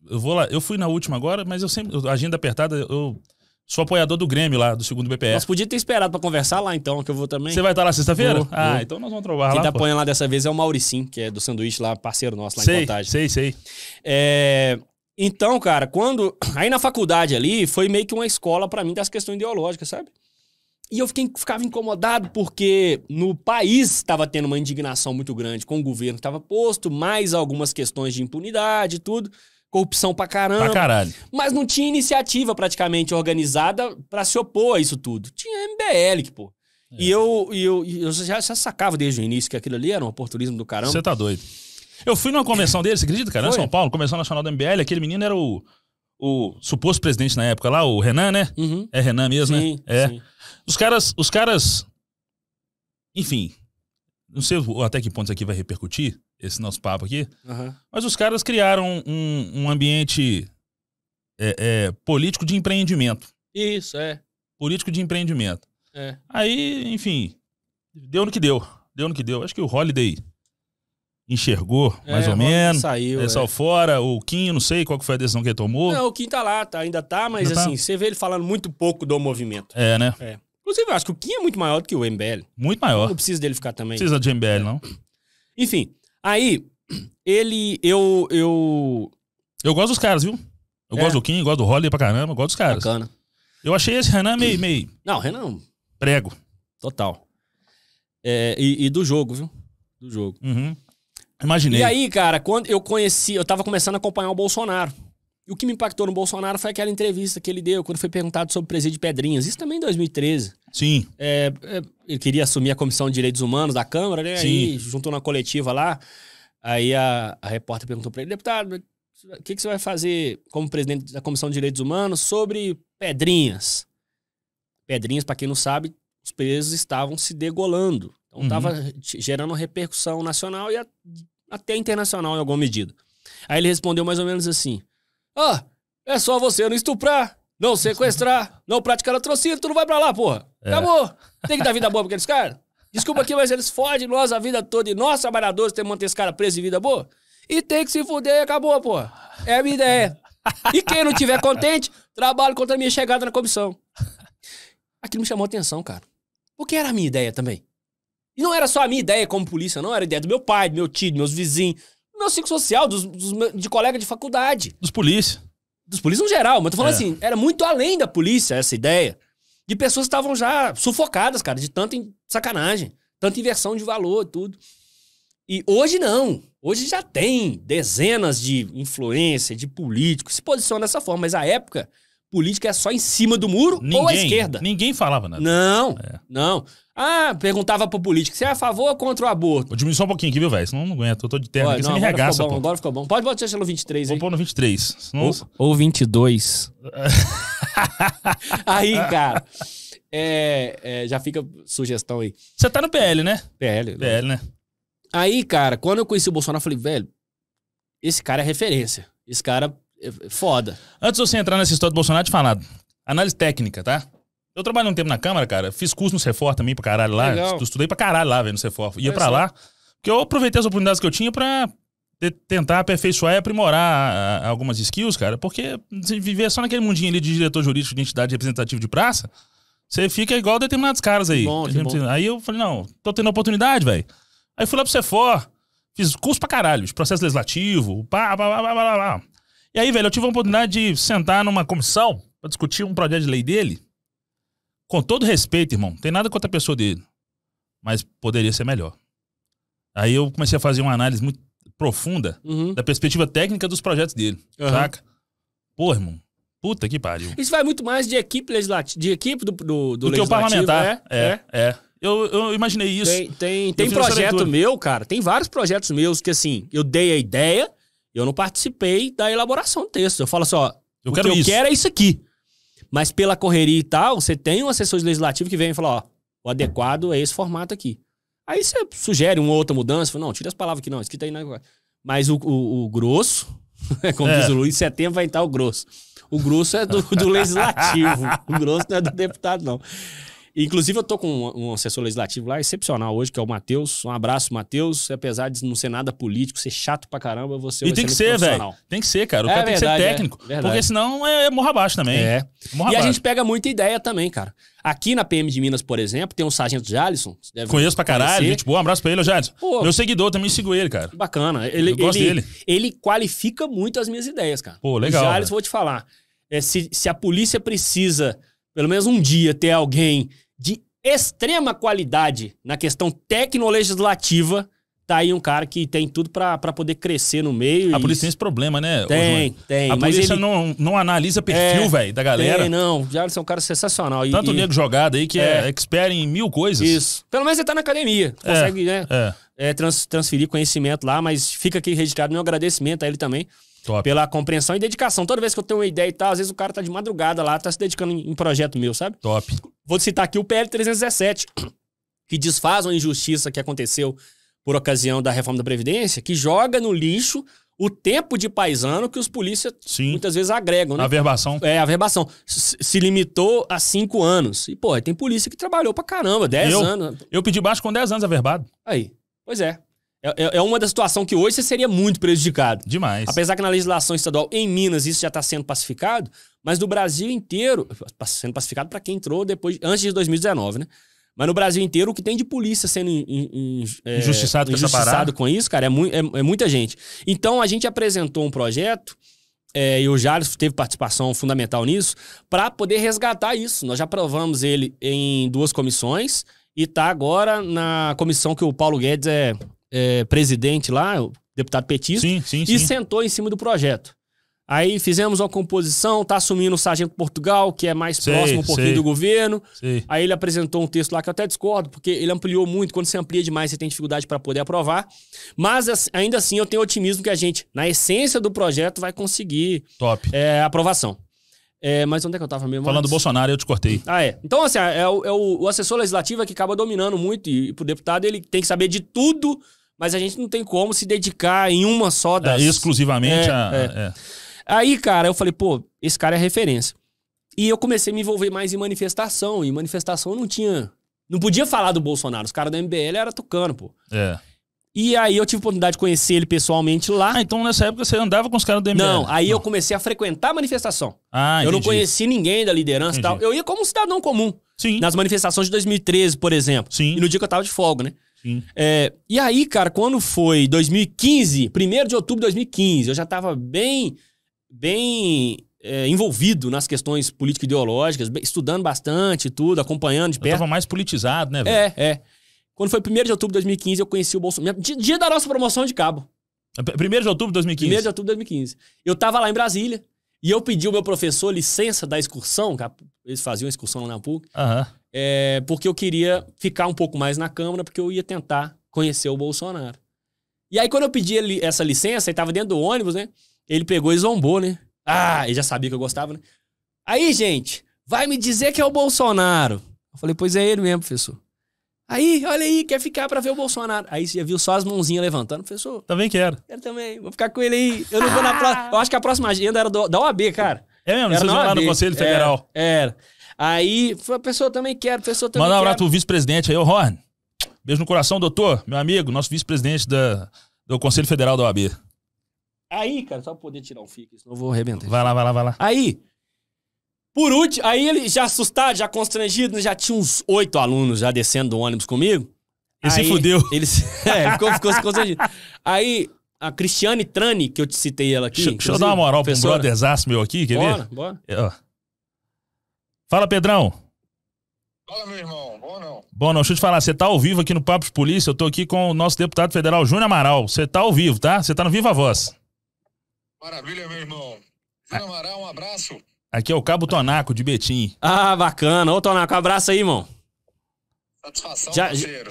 vou lá. Eu fui na última agora, mas eu sempre... Agenda apertada, eu sou apoiador do Grêmio lá, do 2º BPF. Nós podíamos ter esperado pra conversar lá então, que eu vou também. Você vai estar lá sexta-feira? Vou. Então nós vamos trovar lá. Quem tá apoiando lá dessa vez é o Mauricim, que é do sanduíche lá, parceiro nosso lá em Contagem. Sei. Então, cara, aí na faculdade ali, foi meio que uma escola pra mim das questões ideológicas, sabe? E eu ficava incomodado porque no país estava tendo uma indignação muito grande com o governo que estava posto, mais algumas questões de impunidade e tudo, corrupção pra caramba. Pra caralho. Mas não tinha iniciativa praticamente organizada pra se opor a isso tudo. Tinha MBL, pô. E eu já sacava desde o início que aquilo ali era um oportunismo do caramba. Você tá doido. Eu fui numa convenção dele, você acredita, cara? Em Foi? São Paulo, Convenção Nacional do MBL, aquele menino era o suposto presidente na época lá, o Renan, né? Uhum. É Renan mesmo, Sim, né? sim. Os caras, enfim, não sei até que ponto isso aqui vai repercutir, esse nosso papo aqui, mas os caras criaram um ambiente político de empreendimento. Isso, Político de empreendimento. É. Aí, enfim, deu no que deu. Acho que o Holiday enxergou, mais ou menos. Saiu, saiu fora. O Quinho, não sei qual que foi a decisão que ele tomou. Não, o Kim tá lá, ainda tá, mas Ainda assim, tá? você vê ele falando muito pouco do movimento. Né? Inclusive, eu acho que o Kim é muito maior do que o MBL. Muito maior. Não precisa dele ficar também. Precisa de MBL, não. Enfim, aí, eu gosto dos caras, viu? Eu gosto do Kim, gosto do Holiday pra caramba, gosto dos caras. Bacana. Eu achei esse Renan meio Não, Renan, prego. total. E do jogo, viu? Do jogo. Uhum. Imaginei. E aí, cara, quando eu tava começando a acompanhar o Bolsonaro. E o que me impactou no Bolsonaro foi aquela entrevista que ele deu quando foi perguntado sobre o presídio de Pedrinhas. Isso também em 2013. Sim. Ele queria assumir a Comissão de Direitos Humanos da Câmara, né? Sim. Aí juntou na coletiva lá. Aí a repórter perguntou pra ele, deputado, o que você vai fazer como presidente da Comissão de Direitos Humanos sobre Pedrinhas? Pedrinhas, pra quem não sabe, os presos estavam se degolando. Então estava gerando uma repercussão nacional e até internacional em alguma medida. Aí ele respondeu mais ou menos assim, é só você não estuprar, não sequestrar, não praticar latrocínio, tu não vai pra lá, porra. Acabou. Tem que dar vida boa pra aqueles caras? Desculpa aqui, mas eles fodem nós a vida toda e nós, trabalhadores, temos que manter esse cara preso em vida boa. E tem que se fuder e acabou, porra. É a minha ideia. E quem não tiver contente, trabalho contra a minha chegada na comissão. Aquilo me chamou a atenção, cara. Porque era a minha ideia também. E não era só a minha ideia como polícia, não. Era a ideia do meu pai, do meu tio, dos meus vizinhos, do meu ciclo social, de colega de faculdade. Dos polícia. Dos polícias no geral. Mas tô falando assim, era muito além da polícia essa ideia. De pessoas que estavam já sufocadas, cara, de tanta sacanagem, tanta inversão de valor e tudo. E hoje não. Hoje já tem dezenas de influência, de políticos que se posicionam dessa forma. Mas a época, política é só em cima do muro ou à esquerda. Ninguém falava nada. Não. Perguntava pro político, você é a favor ou contra o aborto? Vou diminuir só um pouquinho aqui, viu, velho? Senão não aguento. Eu tô de terno aqui, você me regaça, pô. Agora ficou bom. Pode botar no 23 aí. Vou pôr no 23. Senão... Ou 22. Aí, cara, já fica sugestão aí. Você tá no PL, né? PL, né? Aí, cara, quando eu conheci o Bolsonaro, eu falei, velho, esse cara é referência. Esse cara é foda. Antes de você entrar nessa história do Bolsonaro, te falar, análise técnica, tá? Eu trabalhei um tempo na Câmara, cara. Fiz curso no Cefor também pra caralho lá. Legal. Estudei pra caralho lá, velho, no Cefor. Ia pra lá, porque eu aproveitei as oportunidades que eu tinha pra tentar aperfeiçoar e aprimorar algumas skills, cara. Porque se viver só naquele mundinho ali de diretor jurídico de entidade representativa de praça, você fica igual determinados caras aí. Bom. Aí eu falei, não, tô tendo oportunidade, velho. Aí fui lá pro Cefor, fiz curso pra caralho, de processo legislativo, E aí, velho, eu tive a oportunidade de sentar numa comissão pra discutir um projeto de lei dele. Com todo respeito, irmão, não tem nada contra a pessoa dele, mas poderia ser melhor. Aí eu comecei a fazer uma análise muito profunda da perspectiva técnica dos projetos dele, saca? Pô, irmão, puta que pariu. Isso vai muito mais de equipe legislativa, de equipe do legislativo. Que o parlamentar. Eu imaginei isso. Tem projeto meu, cara, tem vários projetos meus que assim, eu dei a ideia, eu não participei da elaboração do texto. Eu falo assim, ó, o que eu quero é isso aqui. Mas pela correria e tal, você tem um assessor legislativo que vem e fala, ó, o adequado é esse formato aqui. Aí você sugere uma outra mudança, fala, não, tira as palavras aqui não, escrita aí. Mas o grosso, como diz o Luiz, em setembro vai entrar o grosso. O grosso é do legislativo, o grosso não é do deputado, não. Inclusive, eu tô com um assessor legislativo lá, excepcional hoje, que é o Matheus. Um abraço, Matheus. Apesar de não ser nada político, ser chato pra caramba, você vai ser muito profissional. E tem que ser, velho. Tem que ser, cara. O cara tem que ser técnico. Porque senão é morra abaixo também. E a gente pega muita ideia também, cara. Aqui na PM de Minas, por exemplo, tem um sargento Jalisson. Conheço pra caralho. Gente boa, um abraço pra ele, Jalisson. Meu seguidor, também sigo ele, cara. Bacana. Eu gosto dele. Ele qualifica muito as minhas ideias, cara. Pô, legal. O Jalisson, vou te falar. Se a polícia precisa, pelo menos um dia, ter alguém de extrema qualidade na questão tecno-legislativa, tá aí um cara que tem tudo pra poder crescer no meio. A polícia tem esse problema, né? Tem. A polícia não analisa perfil, velho, da galera. Não. Já é um cara sensacional. Tanto nego jogado aí que é expert em 1000 coisas. Isso. Pelo menos ele tá na academia. Consegue, transferir conhecimento lá, mas fica aqui registrado meu agradecimento a ele também. Top. Pela compreensão e dedicação. Toda vez que eu tenho uma ideia e tal, às vezes o cara tá de madrugada lá, tá se dedicando em projeto meu, sabe? Top. Vou citar aqui o PL 317, que desfaz uma injustiça que aconteceu por ocasião da reforma da Previdência, que joga no lixo o tempo de paisano que os polícias muitas vezes agregam, né? A verbação. A verbação. Se limitou a 5 anos. E, pô, tem polícia que trabalhou pra caramba, 10 anos. Eu pedi baixo com 10 anos averbado. Aí, pois é. É uma das situações que hoje você seria muito prejudicado. Demais. Apesar que na legislação estadual, em Minas, isso já está sendo pacificado, mas no Brasil inteiro, sendo pacificado para quem entrou antes de 2019, né? Mas no Brasil inteiro, o que tem de polícia sendo injustiçado com isso, cara, é muita gente. Então, a gente apresentou um projeto, e o Jales teve participação fundamental nisso, para poder resgatar isso. Nós já aprovamos ele em 2 comissões e está agora na comissão que o Paulo Guedes é presidente lá, o deputado petista, sim. e sentou em cima do projeto. Aí fizemos uma composição, tá assumindo o Sargento Portugal, que é mais próximo um pouquinho do governo. Sei. Aí ele apresentou um texto lá que eu até discordo, porque ele ampliou muito. Quando você amplia demais, você tem dificuldade para poder aprovar. Mas ainda assim, eu tenho otimismo que a gente, na essência do projeto, vai conseguir Top. aprovação. Mas onde é que eu tava mesmo? Falando do Bolsonaro, eu te cortei. Então, assim, o assessor legislativo é que acaba dominando muito, e pro deputado ele tem que saber de tudo, mas a gente não tem como se dedicar em uma só das... exclusivamente Aí, cara, eu falei, pô, esse cara é referência. E eu comecei a me envolver mais em manifestação, e manifestação não podia falar do Bolsonaro, os caras do MBL eram tucano, pô. E aí eu tive a oportunidade de conhecer ele pessoalmente lá. Então nessa época você andava com os caras do MBL? Não, aí eu comecei a frequentar a manifestação. Eu não conheci ninguém da liderança e tal. Eu ia como um cidadão comum. Sim. Nas manifestações de 2013, por exemplo. Sim. E no dia que eu tava de folga, né? Sim. E aí, cara, quando foi 2015, 1º de outubro de 2015, eu já tava bem envolvido nas questões político-ideológicas, estudando bastante e tudo, acompanhando de perto. Eu tava mais politizado, né, velho? Quando foi 1º de outubro de 2015, eu conheci o Bolsonaro. Dia da nossa promoção de cabo. 1º de outubro de 2015? 1º de outubro de 2015. Eu tava lá em Brasília e eu pedi ao meu professor licença da excursão, eles faziam excursão lá na PUC, porque eu queria ficar um pouco mais na Câmara, porque eu ia tentar conhecer o Bolsonaro. E aí, quando eu pedi essa licença, ele tava dentro do ônibus, né? Ele pegou e zombou, né? Ele já sabia que eu gostava, né? Aí, gente, vai me dizer que é o Bolsonaro. Eu falei, pois é ele mesmo, professor. Aí, olha aí, quer ficar pra ver o Bolsonaro. Aí você já viu só as mãozinhas levantando, professor. Também quero. Quero também, vou ficar com ele aí. Eu não vou na próxima. Eu acho que a próxima agenda era da OAB, cara. É mesmo? Era Vocês vão lá no Conselho Federal. Era. Aí, a pessoa também quer, pessoa também Manda um quer. abraço pro vice-presidente aí, ô Horn. Beijo no coração, doutor, meu amigo, nosso vice-presidente do Conselho Federal da OAB. Aí, cara, só pra poder tirar um fico, senão eu vou arrebentar. Vai lá. Aí, por último, aí ele já assustado, já constrangido, já tinha uns 8 alunos já descendo do ônibus comigo. Ele se fudeu. Ficou constrangido. Aí, a Cristiane Trani, que eu te citei ela aqui. Deixa eu dar uma moral pro brotherzaço meu aqui, quer ver? Bora. Fala, Pedrão. Fala, meu irmão. Bom não? Bom não, deixa eu te falar, você tá ao vivo aqui no Papo de Polícia, eu tô aqui com o nosso deputado federal, Júnior Amaral. Você tá ao vivo, tá? Você tá no Viva Voz. Maravilha, meu irmão. Júnior Amaral, um abraço. Aqui é o Cabo Tonaco, de Betim. Bacana. Ô, Tonaco, um abraço aí, irmão. Satisfação, parceiro.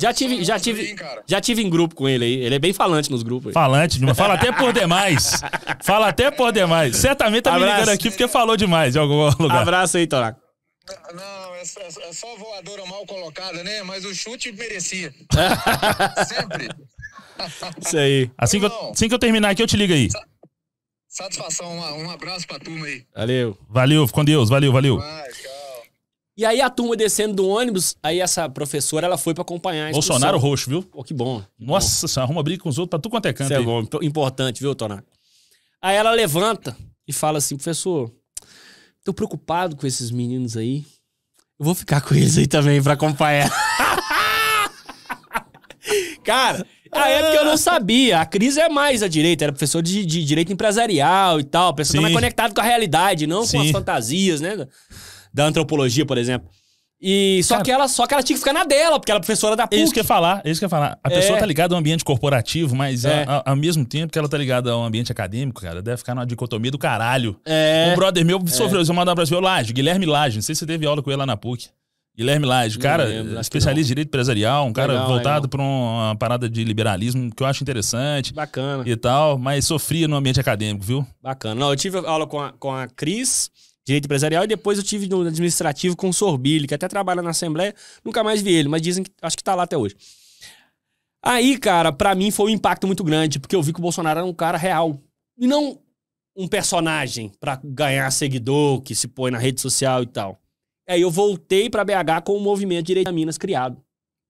Já tive em grupo com ele aí. Ele é bem falante nos grupos aí. Falante, fala até por demais. Certamente tá me ligando aqui porque falou demais em algum lugar. Abraço aí, Tonaco. Não, é só voadora mal colocada, né? Mas o chute merecia. Sempre. Isso aí. Assim que eu terminar aqui, eu te ligo aí. Satisfação, um abraço pra turma aí. Valeu, com Deus, valeu. Vai, tchau. E aí a turma descendo do ônibus, aí essa professora, ela foi pra acompanhar a excursão. Bolsonaro roxo, viu? Pô, que bom. Nossa, você arruma briga com os outros pra tu quanto é canto. Isso é bom, importante, viu, Tonaco? Aí ela levanta e fala assim, professor, tô preocupado com esses meninos aí. Eu vou ficar com eles aí também pra acompanhar. Cara, na época eu não sabia. A Cris é mais à direita, era professor de direito empresarial e tal. A pessoa tá mais conectada com a realidade, não com as fantasias, né? Da antropologia, por exemplo. E só que ela tinha que ficar na dela, porque ela é professora da PUC. Isso que eu ia falar. A pessoa tá ligada ao ambiente corporativo, mas ao mesmo tempo que ela tá ligada ao ambiente acadêmico, cara, deve ficar numa dicotomia do caralho. Um brother meu sofreu, eu mandar um abraço pro Laje, Guilherme Laje, não sei se você teve aula com ele lá na PUC. Guilherme Laje, cara, especialista em direito empresarial, um cara voltado pra uma parada de liberalismo que eu acho interessante. Bacana. E tal, mas sofria no ambiente acadêmico, viu? Bacana. Não, eu tive aula com a Cris, direito empresarial, e depois eu tive no administrativo com o Sorbili, que até trabalha na Assembleia, nunca mais vi ele, mas dizem que acho que tá lá até hoje. Aí, cara, pra mim foi um impacto muito grande, porque eu vi que o Bolsonaro era um cara real. E não um personagem pra ganhar seguidor, que se põe na rede social e tal. Aí eu voltei pra BH com o movimento Direito a Minas criado.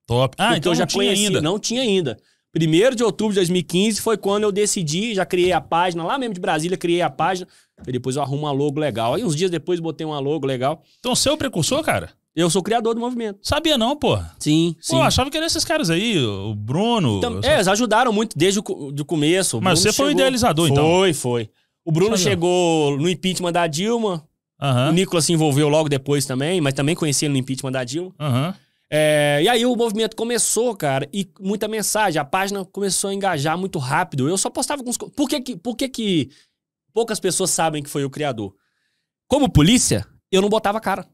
Top. Então eu já não tinha conheci, ainda. Não tinha ainda. 1º de outubro de 2015 foi quando eu decidi, já criei a página, lá mesmo de Brasília, criei a página, e depois eu arrumo uma logo legal. Aí uns dias depois botei uma logo legal. Então você é o precursor, cara? Eu sou o criador do movimento. Sabia não, pô. Sim. Pô, achava que eram esses caras aí, o Bruno... Então, eles ajudaram muito desde o começo. Mas você foi o idealizador, então? Foi. O Bruno chegou no impeachment da Dilma. O Nicolas se envolveu logo depois também, mas também conheci ele no impeachment da Dilma. E aí o movimento começou, cara, e muita mensagem. A página começou a engajar muito rápido. Eu só postava com os... Por que poucas pessoas sabem que foi o criador. Como polícia, eu não botava a cara.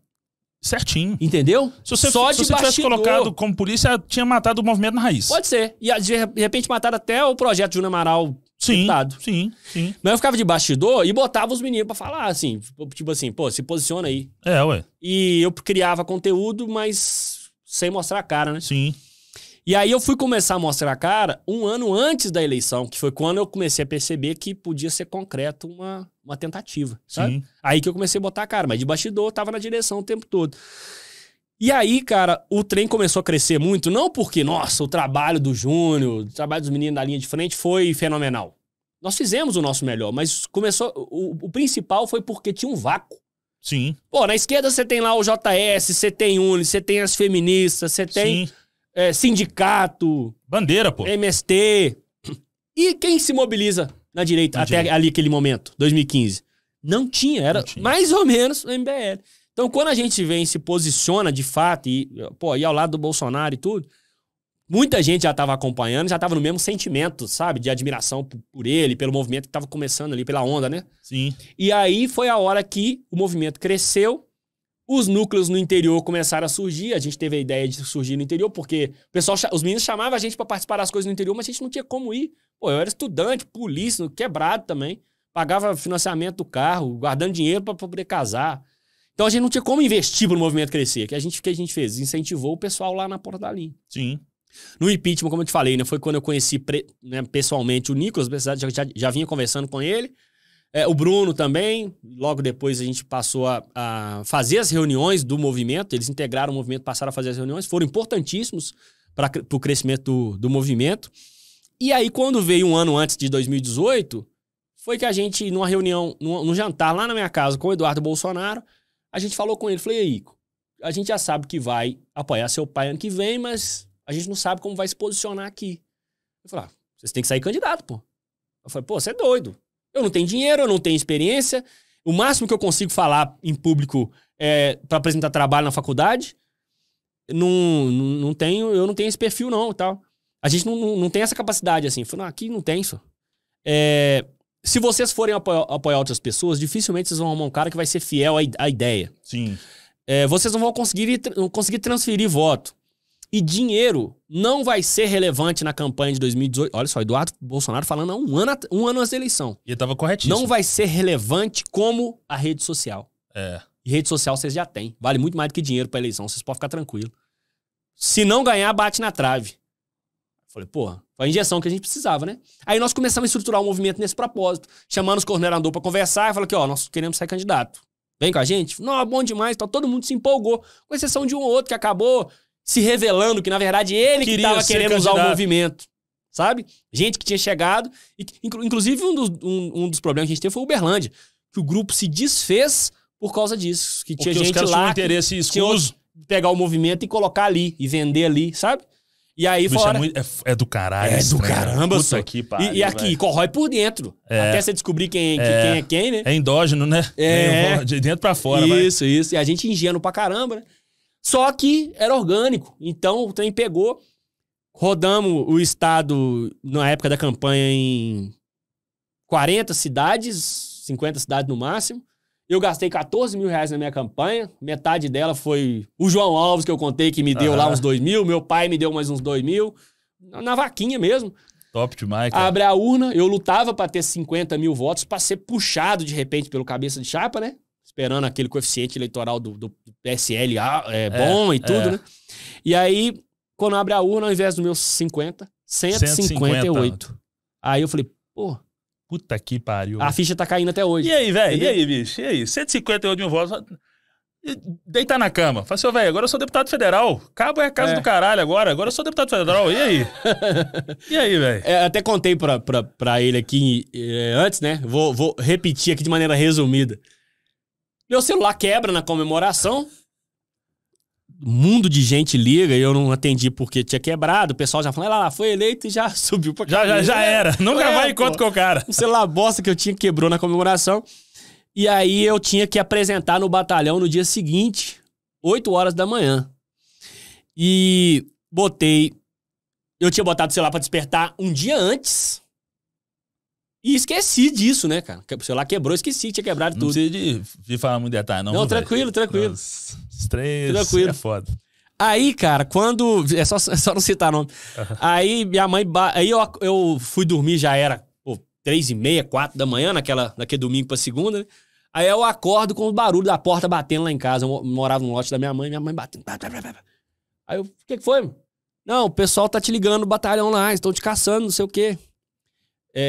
Certinho. Entendeu? Se você tivesse colocado como polícia, tinha matado o movimento na raiz. Pode ser. E de repente mataram até o projeto Júnior Amaral. Sim, deputado. sim. Mas eu ficava de bastidor e botava os meninos pra falar, assim, tipo assim, pô, se posiciona aí. Ué. E eu criava conteúdo, mas sem mostrar a cara, né? Sim. E aí eu fui começar a mostrar a cara um ano antes da eleição, que foi quando eu comecei a perceber que podia ser concreto uma tentativa, sabe? Sim. Aí que eu comecei a botar a cara, mas de bastidor eu tava na direção o tempo todo. E aí, cara, o trem começou a crescer muito, não porque, nossa, o trabalho do Júnior, o trabalho dos meninos da linha de frente foi fenomenal. Nós fizemos o nosso melhor, mas começou. O principal foi porque tinha um vácuo. Sim. Pô, na esquerda você tem lá o JS, você tem Uni, você tem as feministas, você tem sindicato. Bandeira, pô. MST. E quem se mobiliza na direita até ali aquele momento, 2015? Não tinha, era mais ou menos o MBL. Então, quando a gente vem e se posiciona de fato, e ao lado do Bolsonaro e tudo, muita gente já estava acompanhando, já estava no mesmo sentimento, sabe? De admiração por ele, pelo movimento que estava começando ali, pela onda, né? Sim. E aí foi a hora que o movimento cresceu, os núcleos no interior começaram a surgir, a gente teve a ideia de surgir no interior, porque o pessoal, os meninos chamavam a gente para participar das coisas no interior, mas a gente não tinha como ir. Pô, eu era estudante, polícia, quebrado também, pagava financiamento do carro, guardando dinheiro para poder casar. Então a gente não tinha como investir para o movimento crescer. Que a gente fez? Incentivou o pessoal lá na porta da linha. Sim. No impeachment, como eu te falei, né, foi quando eu conheci pessoalmente o Nicolas, já vinha conversando com ele. O Bruno também. Logo depois a gente passou a fazer as reuniões do movimento. Eles integraram o movimento, passaram a fazer as reuniões. Foram importantíssimos para o crescimento do movimento. E aí, quando veio um ano antes de 2018, foi que a gente, numa reunião, num jantar lá na minha casa com o Eduardo Bolsonaro, a gente falou com ele, falei, aí, Ico, a gente já sabe que vai apoiar seu pai ano que vem, mas a gente não sabe como vai se posicionar aqui. Eu falei, vocês têm que sair candidato, pô. Eu falei, pô, você é doido. Eu não tenho dinheiro, eu não tenho experiência. O máximo que eu consigo falar em público é para apresentar trabalho na faculdade. Eu não tenho esse perfil, não, tal. A gente não tem essa capacidade, assim. Eu falei, aqui não tem isso. Se vocês forem apoiar outras pessoas, dificilmente vocês vão arrumar um cara que vai ser fiel à ideia. Sim. Vocês não vão conseguir transferir voto. E dinheiro não vai ser relevante na campanha de 2018. Olha só, Eduardo Bolsonaro falando há um ano antes da eleição. E ele tava corretíssimo. Não vai ser relevante como a rede social. E rede social vocês já têm. Vale muito mais do que dinheiro pra eleição. Vocês podem ficar tranquilos. Se não ganhar, bate na trave. Falei, porra, foi a injeção que a gente precisava, né? Aí nós começamos a estruturar o movimento nesse propósito. Chamando os coordenadores pra conversar e falou aqui, nós queremos ser candidato. Vem com a gente? Não, bom demais. Então, todo mundo se empolgou. Com exceção de um ou outro que acabou se revelando que, na verdade, ele que tava querendo usar o movimento. Sabe? Gente que tinha chegado. Inclusive, um dos problemas que a gente teve foi o Uberlândia. Que o grupo se desfez por causa disso. Que tinha gente lá um interesse escuso. Pegar o movimento e colocar ali. E vender ali, sabe? E aí fora... É do caralho. É do caramba, Puta aqui, pariu, e aqui, corrói por dentro. Até você descobrir quem é quem, né? É endógeno, né? De dentro pra fora. Isso. E a gente ingênuo pra caramba, né? Só que era orgânico. Então o trem pegou. Rodamos o estado na época da campanha em 40 cidades, 50 cidades no máximo. Eu gastei 14 mil reais na minha campanha. Metade dela foi o João Alves, que eu contei, que me deu lá uns 2 mil. Meu pai me deu mais uns 2 mil. Na vaquinha mesmo. Top demais, cara. Abre a urna. Eu lutava pra ter 50 mil votos, pra ser puxado de repente pelo cabeça de chapa, né? Esperando aquele coeficiente eleitoral do PSL bom e tudo, né? E aí, quando abre a urna, ao invés dos meus 50, 158. Aí eu falei, pô... Puta que pariu. A ficha tá caindo até hoje. E aí, velho? E aí, bicho? E aí? 158 mil votos. Deitar na cama. Fala assim, velho, agora eu sou deputado federal. Cabo é a casa do caralho agora. Agora eu sou deputado federal. E aí? E aí, velho? Até contei pra ele aqui antes, né? Vou repetir aqui de maneira resumida. Meu celular quebra na comemoração. Um mundo de gente liga e eu não atendi porque tinha quebrado. O pessoal já falou, lá, foi eleito e já subiu pra cá. Já era. Nunca vai encontro com o cara. Um celular bosta que eu tinha quebrou na comemoração. E aí eu tinha que apresentar no batalhão no dia seguinte, 8 horas da manhã. E eu tinha botado o celular pra despertar um dia antes. E esqueci disso, né, cara? O celular quebrou, esqueci que tinha quebrado Não tudo. precisa de falar muito detalhe, não. Não, velho. tranquilo. Nossa, Estranho, Tranquilo. é foda. Aí, cara, quando... É só não citar nome. Aí, minha mãe... Aí eu fui dormir, já era 3h30, 4 da manhã, naquele domingo pra segunda, né? Aí eu acordo com o barulho da porta batendo lá em casa. Eu morava no lote da minha mãe batendo. Aí eu... O que foi? Não, o pessoal tá te ligando no batalhão lá, estão te caçando, não sei o quê.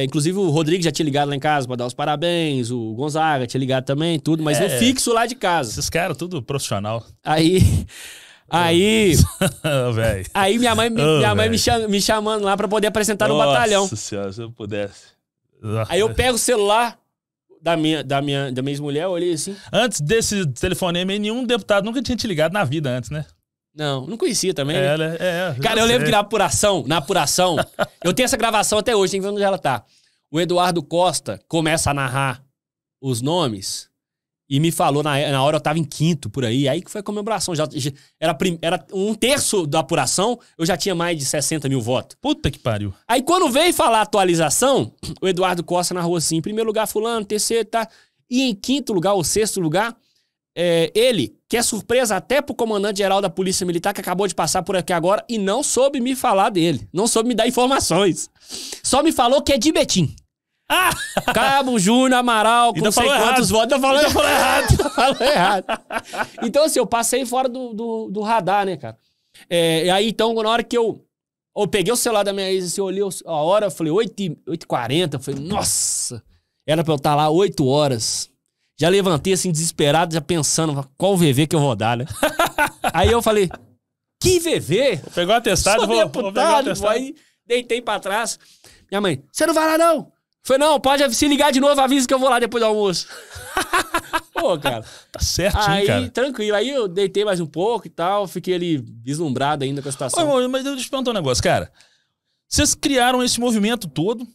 Inclusive o Rodrigo já tinha ligado lá em casa pra dar os parabéns, o Gonzaga tinha ligado também, tudo, mas no fixo lá de casa. Esses caras, tudo profissional. Aí Velho. aí minha mãe me chamando lá pra poder apresentar no batalhão. Nossa senhora, se eu pudesse. Aí eu pego o celular da minha ex-mulher, eu olhei assim. Antes desse telefonema, nenhum deputado nunca tinha te ligado na vida antes, né? Não conhecia também, né? Cara, eu sei. lembro que na apuração, eu tenho essa gravação até hoje, tem que ver onde ela tá. O Eduardo Costa começa a narrar os nomes e me falou, na hora eu tava em quinto, por aí que foi a comemoração. Já era 1/3 da apuração, eu já tinha mais de 60 mil votos. Puta que pariu. Aí quando veio falar a atualização, o Eduardo Costa narrou assim, em primeiro lugar fulano, terceiro, tá? E em quinto lugar, ou sexto lugar, ele, que é surpresa até pro comandante-geral da Polícia Militar, que acabou de passar por aqui agora, e não soube me falar dele. Não soube me dar informações. Só me falou que é de Betim. Cabo Júnior Amaral, com não sei quantos votos. Ainda falou errado. Então, assim, eu passei fora do radar, né, cara? E aí, então, na hora que eu peguei o celular da minha ex, assim, eu olhei a hora, eu falei 8h40, eu falei, nossa, era pra eu estar lá 8 horas. Já levantei assim, desesperado, já pensando qual VV que eu vou dar, né? Aí eu falei, que VV? Pegou o atestado, vou pegar o atestado. Aí deitei pra trás. Minha mãe, você não vai lá não? Eu falei, não, pode se ligar de novo, avisa que eu vou lá depois do almoço. Pô, cara. Tá certinho, aí, cara. Tranquilo. Aí eu deitei mais um pouco e tal, fiquei ali vislumbrado ainda com a situação. Ô, mas deixa eu te perguntar um negócio, cara. Vocês criaram esse movimento todo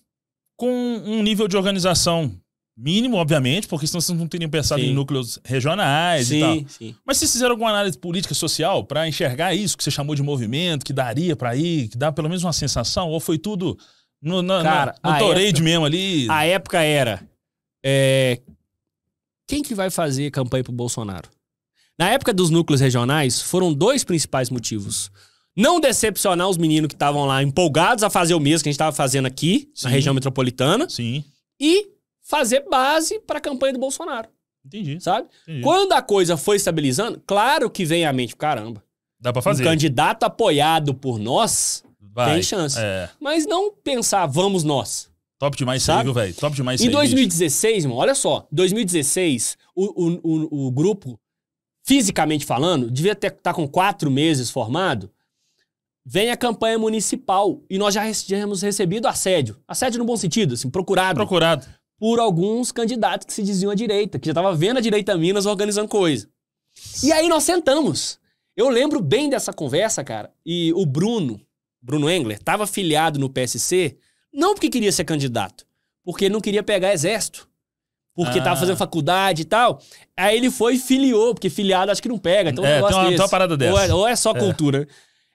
com um nível de organização mínimo, obviamente, porque senão vocês não teriam pensado em núcleos regionais e tal. Sim. Mas vocês fizeram alguma análise política social pra enxergar isso que você chamou de movimento, que daria pra ir, que dá pelo menos uma sensação? Ou foi tudo no Toreide mesmo ali? A época era... Quem que vai fazer campanha pro Bolsonaro? Na época dos núcleos regionais, foram 2 principais motivos. Não decepcionar os meninos que estavam lá empolgados a fazer o mesmo que a gente tava fazendo aqui, na região metropolitana. Sim. E fazer base pra campanha do Bolsonaro. Entendi. Sabe? Entendi. Quando a coisa foi estabilizando, claro que vem à mente, caramba. Dá pra fazer. Um candidato apoiado por nós tem chance. Mas não pensar, vamos nós. Top demais isso aí, viu, velho? Top demais isso aí. Em 2016, irmão, olha só. 2016, o grupo, fisicamente falando, devia estar com 4 meses formado. Vem a campanha municipal e nós já tínhamos recebido assédio. Assédio no bom sentido, assim, procurado. Por alguns candidatos que se diziam à direita, que já tava vendo a direita Minas organizando coisa. E aí nós sentamos. Eu lembro bem dessa conversa, cara. E o Bruno Engler, tava filiado no PSC, não porque queria ser candidato, porque não queria pegar exército. Porque tava fazendo faculdade e tal. Aí ele foi e filiou, porque filiado acho que não pega. Então, tem uma parada dessa. Ou é só cultura.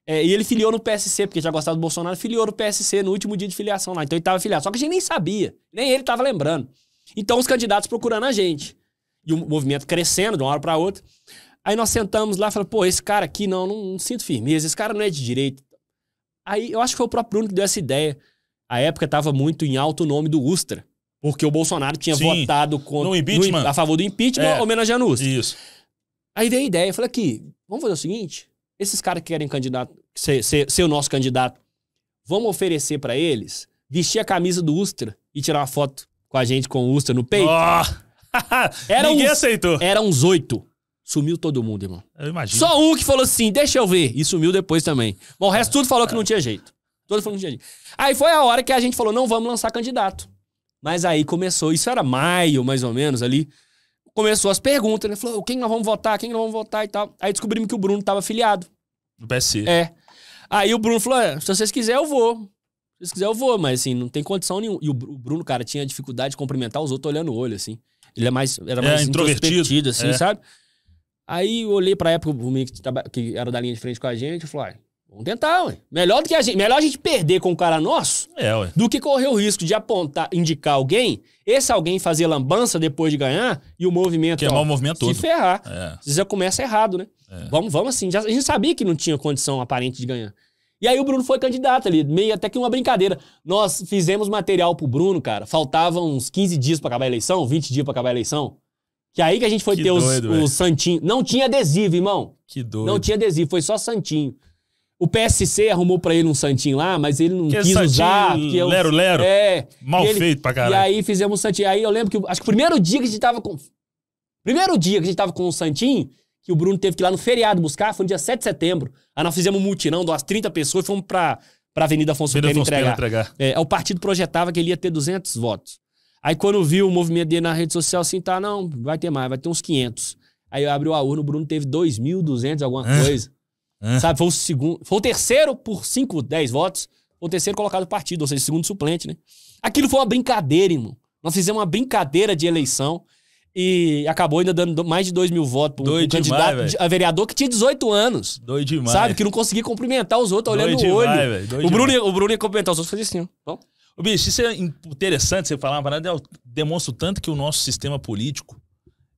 E ele filiou no PSC, porque já gostava do Bolsonaro, filiou no PSC no último dia de filiação lá. Então ele tava filiado. Só que a gente nem sabia. Nem ele tava lembrando. Então os candidatos procurando a gente. E o movimento crescendo de uma hora pra outra. Aí nós sentamos lá e falamos, pô, esse cara aqui não sinto firmeza, esse cara não é de direita. Aí eu acho que foi o próprio Bruno que deu essa ideia. A época tava muito em alto o nome do Ustra. Porque o Bolsonaro tinha votado a favor do impeachment, homenageando o Ustra. Isso. Aí veio a ideia, eu falei aqui, vamos fazer o seguinte, esses caras que querem ser o nosso candidato, vamos oferecer pra eles, vestir a camisa do Ustra e tirar uma foto com a gente com o Ustra no peito. Ninguém aceitou. Eram uns 8. Sumiu todo mundo, irmão. Eu imagino. Só um que falou assim, deixa eu ver. E sumiu depois também. Bom, o resto tudo falou que não tinha jeito. Todo falou que não tinha jeito. Aí foi a hora que a gente falou, não, vamos lançar candidato. Mas aí começou, isso era maio, mais ou menos, ali. Começou as perguntas, né? Falou, quem nós vamos votar, e tal. Aí descobrimos que o Bruno tava afiliado. No PSC. Aí o Bruno falou, se vocês quiserem eu vou. Se vocês quiserem eu vou, mas assim, não tem condição nenhuma. E o Bruno, cara, tinha dificuldade de cumprimentar os outros olhando o olho, assim. Ele era mais introvertido, assim, sabe? Aí eu olhei pra época, o menino que era da linha de frente com a gente, e falou, Vamos tentar, ué. Melhor a gente perder com um cara nosso ué. do que correr o risco de apontar, indicar alguém, esse alguém fazer lambança depois de ganhar e o movimento... Queimar o movimento todo. Se ferrar. É. Você já começa errado, né? É. Vamos assim. A gente sabia que não tinha condição aparente de ganhar. E aí o Bruno foi candidato ali, meio até que uma brincadeira. Nós fizemos material pro Bruno, cara. Faltavam uns 15 dias pra acabar a eleição, 20 dias pra acabar a eleição. Que aí que a gente foi ter os santinhos. Não tinha adesivo, irmão. Que doido. Não tinha adesivo, foi só santinho. O PSC arrumou pra ele um santinho lá, mas ele não quis usar. Lero. Mal feito pra caralho. E aí fizemos um santinho. Aí eu lembro que, acho que o primeiro dia que a gente tava com o santinho, que o Bruno teve que ir lá no feriado buscar, foi no dia 7 de setembro. Aí nós fizemos um mutirão de umas 30 pessoas e fomos pra Avenida Afonso Pena entregar. O partido projetava que ele ia ter 200 votos. Aí quando viu o movimento dele na rede social, assim, tá, não, vai ter mais, vai ter uns 500. Aí abriu a urna, o Bruno teve 2.200 alguma coisa. Sabe, foi o segundo, foi o terceiro por 10 votos, foi o terceiro colocado do partido, ou seja, segundo suplente, né? Aquilo foi uma brincadeira, irmão. Nós fizemos uma brincadeira de eleição e acabou ainda dando mais de 2.000 votos para um candidato a vereador que tinha 18 anos. Doido demais. Sabe, que não conseguia cumprimentar os outros olhando no olho. O Bruno ia cumprimentar os outros, fazia assim, ó. Ô, bicho, isso é interessante você falar uma parada, demonstra o tanto que o nosso sistema político,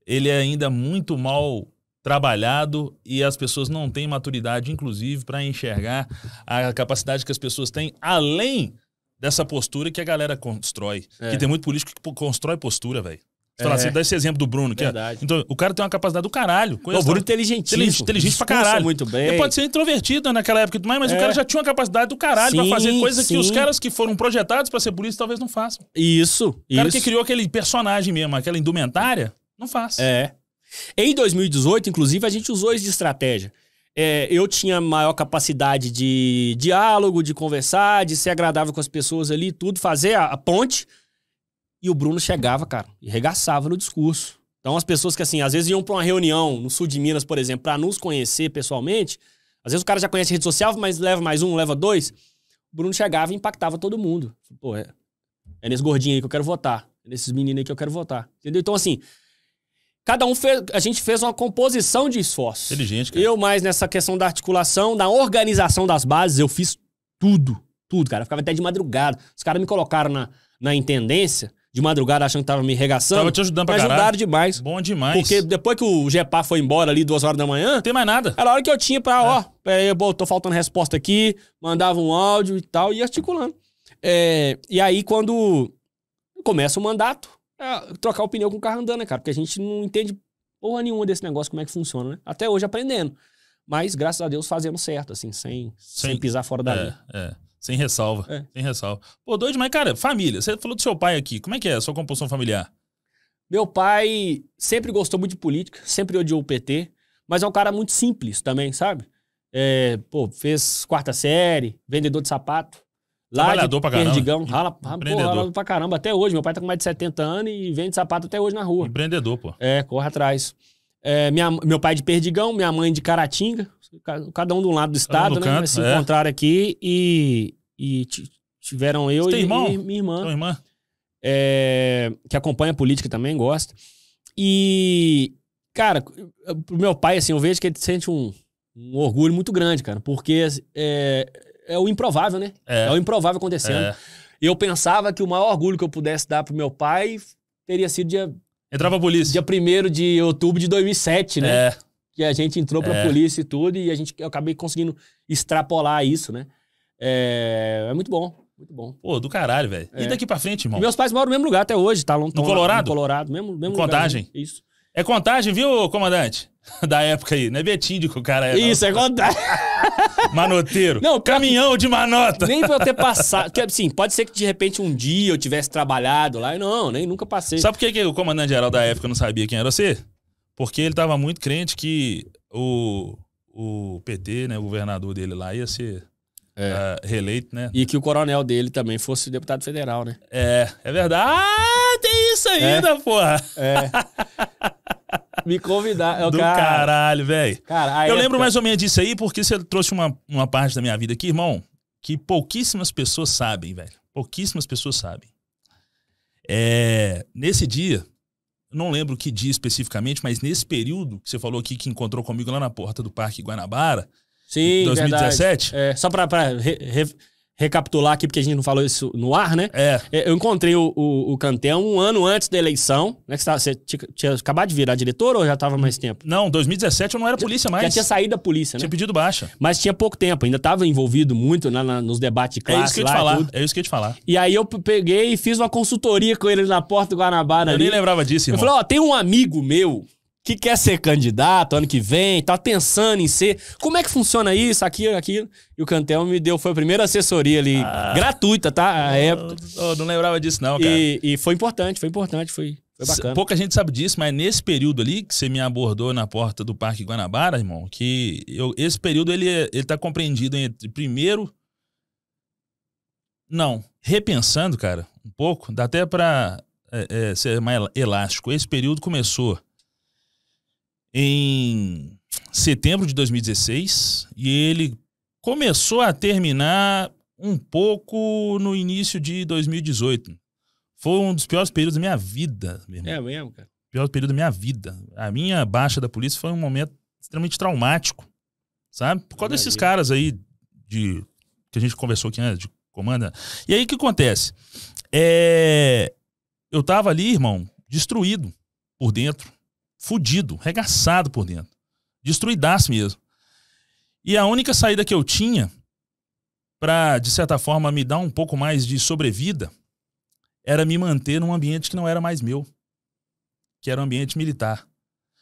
ele é ainda muito mal trabalhado e as pessoas não têm maturidade, inclusive, para enxergar a capacidade que as pessoas têm, além dessa postura que a galera constrói. Que tem muito político que constrói postura, velho. Você dá esse exemplo do Bruno. Então, o cara tem uma capacidade do caralho. O Bruno é inteligentíssimo. Inteligente pra caralho. Muito bem. Ele pode ser introvertido naquela época, mas o cara já tinha uma capacidade do caralho pra fazer coisas que os caras que foram projetados pra ser polícia talvez não façam. Isso. O cara que criou aquele personagem mesmo, aquela indumentária, não faz. Em 2018, inclusive, a gente usou isso de estratégia. Eu tinha maior capacidade de diálogo, de conversar, de ser agradável com as pessoas ali, tudo, fazer a ponte. E o Bruno chegava, cara, e regaçava no discurso. Então as pessoas que, assim, às vezes iam pra uma reunião no sul de Minas, por exemplo, pra nos conhecer pessoalmente, às vezes o cara já conhece rede social, mas leva mais um, leva dois. O Bruno chegava e impactava todo mundo. Pô, é nesse gordinho aí que eu quero votar. É nesses meninos aí que eu quero votar. Entendeu? Então, assim, a gente fez uma composição de esforços. Inteligente, cara. Eu mais nessa questão da articulação, da organização das bases, eu fiz tudo, cara. Eu ficava até de madrugada. Os caras me colocaram na intendência, de madrugada achando que tava me regaçando. Tava te ajudando pra caralho. Me ajudaram demais. Bom demais. Porque depois que o GEPA foi embora ali 2 horas da manhã... Não tem mais nada. Era a hora que eu tinha pra, tô faltando resposta aqui, mandava um áudio e tal, e ia articulando. E aí, quando começa o mandato, trocar o pneu com o carro andando, né, cara? Porque a gente não entende porra nenhuma desse negócio, como é que funciona, né? Até hoje aprendendo. Mas, graças a Deus, fazendo certo, assim, sem pisar fora da linha. Sem ressalva. Sem ressalva. Pô, doido demais. Cara, família. Você falou do seu pai aqui. Como é que é a sua composição familiar? Meu pai sempre gostou muito de política, sempre odiou o PT, mas é um cara muito simples também, sabe? Fez 4ª série, vendedor de sapato. Trabalhador pra caramba. Perdigão, rala pra caramba. Até hoje. Meu pai tá com mais de 70 anos e vende sapato até hoje na rua. Empreendedor, pô. Corre atrás. Meu pai de Perdigão, minha mãe de Caratinga. Cada um de um lado do estado, né? Mas se encontraram aqui e tiveram eu e minha irmã. Sua irmã? Que acompanha a política também, gosta. E, cara, pro meu pai, assim, eu vejo que ele sente um orgulho muito grande, cara. Porque é o improvável, né? É o improvável acontecendo. Eu pensava que o maior orgulho que eu pudesse dar pro meu pai teria sido entrar pra polícia. Dia 1º de outubro de 2007, né? Que a gente entrou pra polícia e tudo, e eu acabei conseguindo extrapolar isso, né? É muito bom, muito bom. Pô, do caralho, velho. E daqui pra frente, irmão? Meus pais moram no mesmo lugar até hoje, tá? No Colorado? No Colorado, mesmo Contagem? Lugar, né? Isso. É Contagem, viu, comandante? Da época aí. Não é Betinho que o cara é. Isso, é Contagem. Manoteiro. Não, caminhão de manota. Nem pra eu ter passado. Porque, assim, pode ser que de repente um dia eu tivesse trabalhado lá. Não, nem nunca passei. Sabe por que o comandante geral da época não sabia quem era você? Porque ele tava muito crente que o PT, né, o governador dele lá, ia ser reeleito, né? E que o coronel dele também fosse deputado federal, né? É verdade. Ah, tem isso ainda, porra. Me convidar. Do caralho, velho. Eu lembro mais ou menos disso aí, porque você trouxe uma parte da minha vida aqui, irmão, que pouquíssimas pessoas sabem, velho. Pouquíssimas pessoas sabem. Nesse dia, não lembro que dia especificamente, mas nesse período que você falou aqui, que encontrou comigo lá na porta do Parque Guanabara, Sim, 2017? Verdade. Só pra recapitular aqui, porque a gente não falou isso no ar, né? Eu encontrei o Cantel um ano antes da eleição, né? Você tinha acabado de virar diretor ou já tava mais tempo? Não, 2017 eu não era polícia mais. Já tinha saído da polícia, né? Tinha pedido baixa. Mas tinha pouco tempo, ainda tava envolvido muito nos debates de classe. É isso que eu ia te falar. É isso que eu ia te falar. E aí eu peguei e fiz uma consultoria com ele na porta do Guanabara ali. Eu nem lembrava disso, irmão. Eu falei, tem um amigo meu que quer ser candidato ano que vem, tá pensando em ser. Como é que funciona isso, aquilo? E o Cantel me deu, foi a primeira assessoria ali, gratuita, tá? A época. Eu não lembrava disso não, cara. E foi importante, foi bacana. Pouca gente sabe disso, mas nesse período ali que você me abordou na porta do Parque Guanabara, irmão, esse período ele tá compreendido entre primeiro... Não, repensando, cara, um pouco, dá até pra ser mais elástico. Esse período começou em setembro de 2016 e ele começou a terminar um pouco no início de 2018. Foi um dos piores períodos da minha vida, meu irmão. É mesmo, cara? Pior período da minha vida. A minha baixa da polícia foi um momento extremamente traumático, sabe? Por causa desses caras aí que a gente conversou aqui antes, de comanda. E aí o que acontece? Eu tava ali, irmão, destruído por dentro. Fudido, regaçado por dentro. Destruidaço mesmo. E a única saída que eu tinha pra, de certa forma, me dar um pouco mais de sobrevida era me manter num ambiente que não era mais meu. Que era um ambiente militar.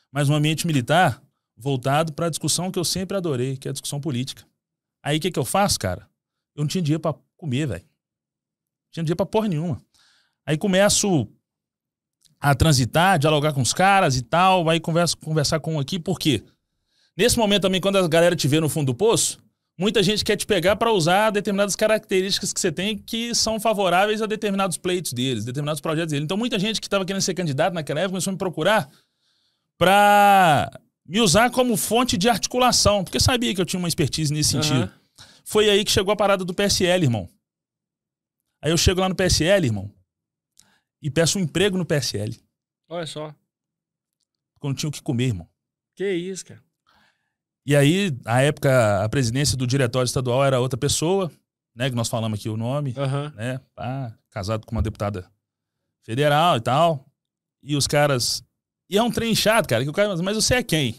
Mas um ambiente militar voltado pra discussão que eu sempre adorei, que é a discussão política. Aí o que eu faço, cara? Eu não tinha dinheiro pra comer, velho. Não tinha dinheiro pra porra nenhuma. Aí começo a transitar, dialogar com os caras e tal, aí conversar com um aqui, por quê? Nesse momento também, quando a galera te vê no fundo do poço, muita gente quer te pegar para usar determinadas características que você tem que são favoráveis a determinados pleitos deles, determinados projetos deles. Então muita gente que estava querendo ser candidato naquela época começou a me procurar para me usar como fonte de articulação, porque sabia que eu tinha uma expertise nesse sentido. Foi aí que chegou a parada do PSL, irmão. Aí eu chego lá no PSL, irmão, e peço um emprego no PSL. Olha só. Porque eu não tinha o que comer, irmão. Que isso, cara. E aí, na época, a presidência do diretório estadual era outra pessoa, né? Que nós falamos aqui o nome, né? Casado com uma deputada federal e tal. E os caras... E é um trem chato, cara. Que o cara... Mas você é quem?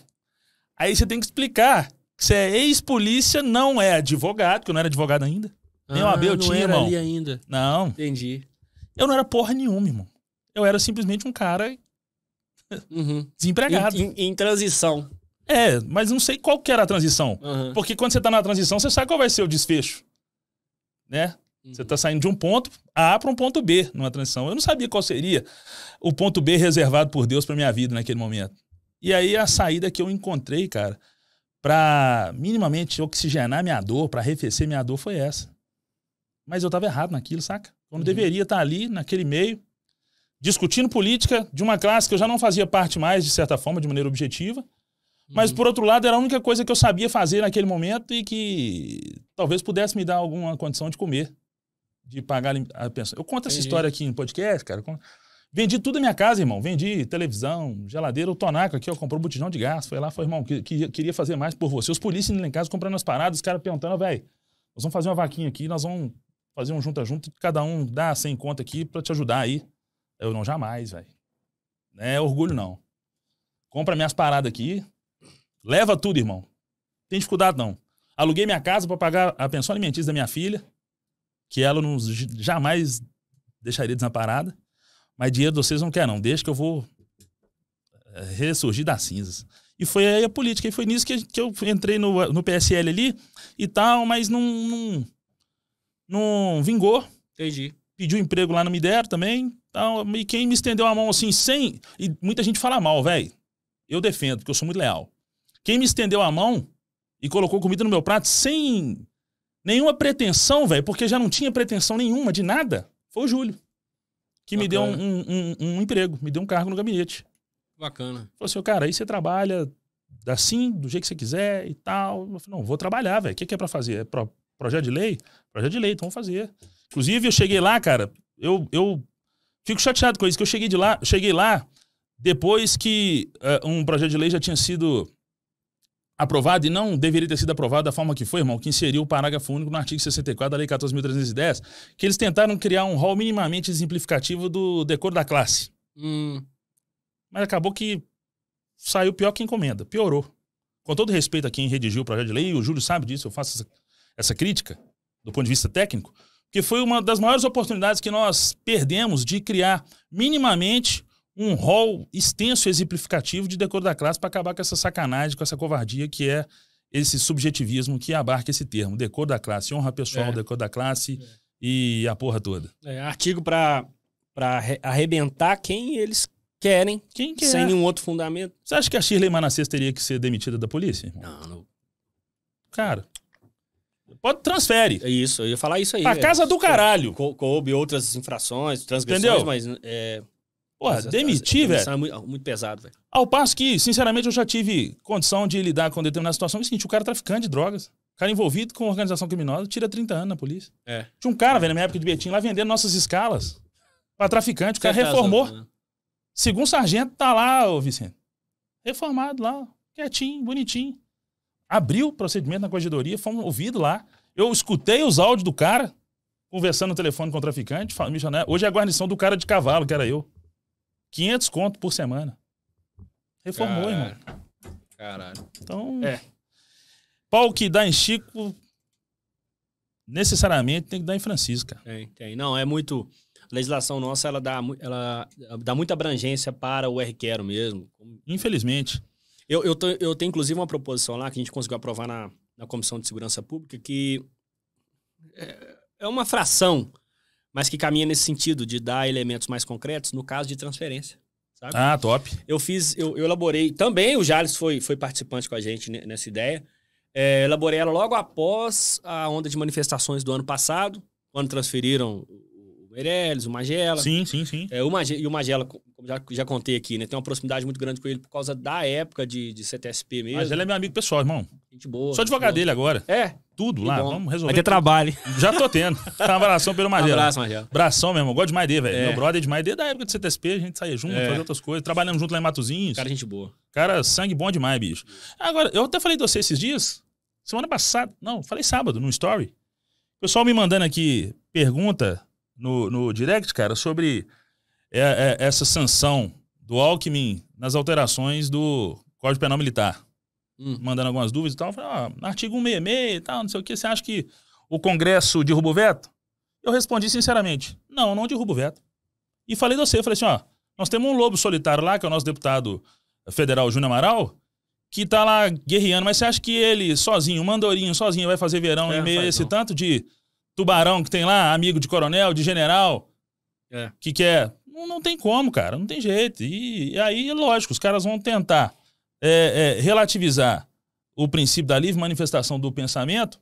Aí você tem que explicar que você é ex-polícia, não é advogado, que eu não era advogado ainda. Nem o AB eu tinha, irmão. Não era ali ainda. Não. Entendi. Eu não era porra nenhuma, irmão. Eu era simplesmente um cara desempregado. Em transição. Mas não sei qual que era a transição. Porque quando você tá na transição, você sabe qual vai ser o desfecho. Né? Você tá saindo de um ponto A para um ponto B numa transição. Eu não sabia qual seria o ponto B reservado por Deus pra minha vida naquele momento. E aí a saída que eu encontrei, cara, pra minimamente oxigenar minha dor, pra arrefecer minha dor, foi essa. Mas eu tava errado naquilo, saca? Eu não deveria estar ali, naquele meio, discutindo política de uma classe que eu já não fazia parte mais, de certa forma, de maneira objetiva. Mas, por outro lado, era a única coisa que eu sabia fazer naquele momento e que talvez pudesse me dar alguma condição de comer, de pagar a pensão. Eu conto essa história aqui em podcast, cara. Vendi tudo da minha casa, irmão. Vendi televisão, geladeira, o Tonaco aqui, ó, comprou um botijão de gás. Foi lá, foi, irmão, queria fazer mais por você. Os polícias lá em casa comprando as paradas, os caras perguntando, velho, nós vamos fazer uma vaquinha aqui, nós vamos fazer um junta-junta, cada um dá 100 conto aqui pra te ajudar aí. Eu não, jamais, velho. Não é orgulho, não. Compra minhas paradas aqui, leva tudo, irmão. Não tem dificuldade, não. Aluguei minha casa pra pagar a pensão alimentícia da minha filha, que ela não, jamais deixaria desamparada. Mas dinheiro de vocês não quer, não. Deixa que eu vou ressurgir das cinzas. E foi aí a política. E foi nisso que eu entrei no PSL ali e tal, mas não vingou. Entendi. Pediu emprego lá, não me deram também. Tal, e quem me estendeu a mão assim, sem... E muita gente fala mal, velho. Eu defendo, porque eu sou muito leal. Quem me estendeu a mão e colocou comida no meu prato sem nenhuma pretensão, velho, porque já não tinha pretensão nenhuma de nada, foi o Júlio. Que me deu um emprego, me deu um cargo no gabinete. Bacana. Falou assim, cara, aí você trabalha assim, do jeito que você quiser e tal. Eu falei, não, vou trabalhar, velho. O que é pra fazer? É projeto de lei? Projeto de lei, então vamos fazer. Inclusive, eu cheguei lá, cara, eu fico chateado com isso, que eu cheguei lá depois que um projeto de lei já tinha sido aprovado e não deveria ter sido aprovado da forma que foi, irmão, que inseriu o parágrafo único no artigo 64 da Lei 14.310, que eles tentaram criar um rol minimamente exemplificativo do decoro da classe. Mas acabou que saiu pior que encomenda, piorou. Com todo respeito a quem redigiu o projeto de lei, e o Júlio sabe disso, eu faço essa crítica do ponto de vista técnico, que foi uma das maiores oportunidades que nós perdemos de criar minimamente um rol extenso e exemplificativo de decoro da classe para acabar com essa sacanagem, com essa covardia que é esse subjetivismo que abarca esse termo, decoro da classe, honra pessoal, decoro da classe e a porra toda. Artigo para arrebentar quem eles querem, sem nenhum outro fundamento. Você acha que a Shirley Manassés teria que ser demitida da polícia? Não. Cara, pode transfere. É isso, eu ia falar isso aí. Pra casa do caralho. Coube outras infrações, transgressões, entendeu? Mas... Porra, demitir, velho. É muito pesado, velho. Ao passo que, sinceramente, eu já tive condição de lidar com determinada situação. É o seguinte, o cara é traficante de drogas. O cara envolvido com organização criminosa tira 30 anos na polícia. Tinha um cara, velho, na minha época de Betim, lá vendendo nossas escalas pra traficante. O cara reformou. Né? Segundo sargento, tá lá, ô Vicente. Reformado lá, quietinho, bonitinho. Abriu o procedimento na corregedoria, fomos ouvidos lá. Eu escutei os áudios do cara, conversando no telefone com o traficante. Hoje é a guarnição do cara de cavalo, que era eu. 500 conto por semana. Reformou, irmão. Caralho. Então, pau que dá em Chico, necessariamente tem que dar em Francisco, cara. Tem. Não, é muito... A legislação nossa, ela dá muita abrangência para o R-Quero mesmo. Infelizmente. Eu tenho, inclusive, uma proposição lá que a gente conseguiu aprovar na Comissão de Segurança Pública que é uma fração, mas que caminha nesse sentido de dar elementos mais concretos no caso de transferência, sabe? Ah, top. Eu elaborei, também o Jales foi participante com a gente nessa ideia, elaborei ela logo após a onda de manifestações do ano passado, quando transferiram o Meirelles, o Magela. Sim. O Magela, como já contei aqui, né, tem uma proximidade muito grande com ele por causa da época de CTSP mesmo. Mas ele é meu amigo pessoal, irmão. Gente boa. Sou advogado dele agora. Tudo que lá, bom. vamos resolver. Vai ter trabalho. Já tô tendo. Tá um abração pelo Magela. Abraço, Magela. Abração mesmo, gosto demais dele, velho. Meu brother é demais. Desde a época do CTSP, a gente saía junto, fazia outras coisas. Trabalhamos junto lá em Matozinhos. Cara, gente boa. Cara, sangue bom demais, bicho. Agora, eu até falei de você esses dias, semana passada, não, falei sábado, no story. O pessoal me mandando aqui pergunta no direct, cara, sobre essa sanção do Alckmin nas alterações do Código Penal Militar. Mandando algumas dúvidas e tal. Eu falei, artigo 166 e tal, não sei o que. Você acha que o Congresso derruba o veto? Eu respondi sinceramente, não derruba o veto. E falei de você, falei assim, nós temos um lobo solitário lá, que é o nosso deputado federal Júnior Amaral, que tá lá guerreando, mas você acha que ele sozinho, um mandorinho sozinho, vai fazer verão em meio a esse tanto de tubarão que tem lá, amigo de coronel, de general, que quer... Não tem como, cara, não tem jeito. E aí, lógico, os caras vão tentar relativizar o princípio da livre manifestação do pensamento,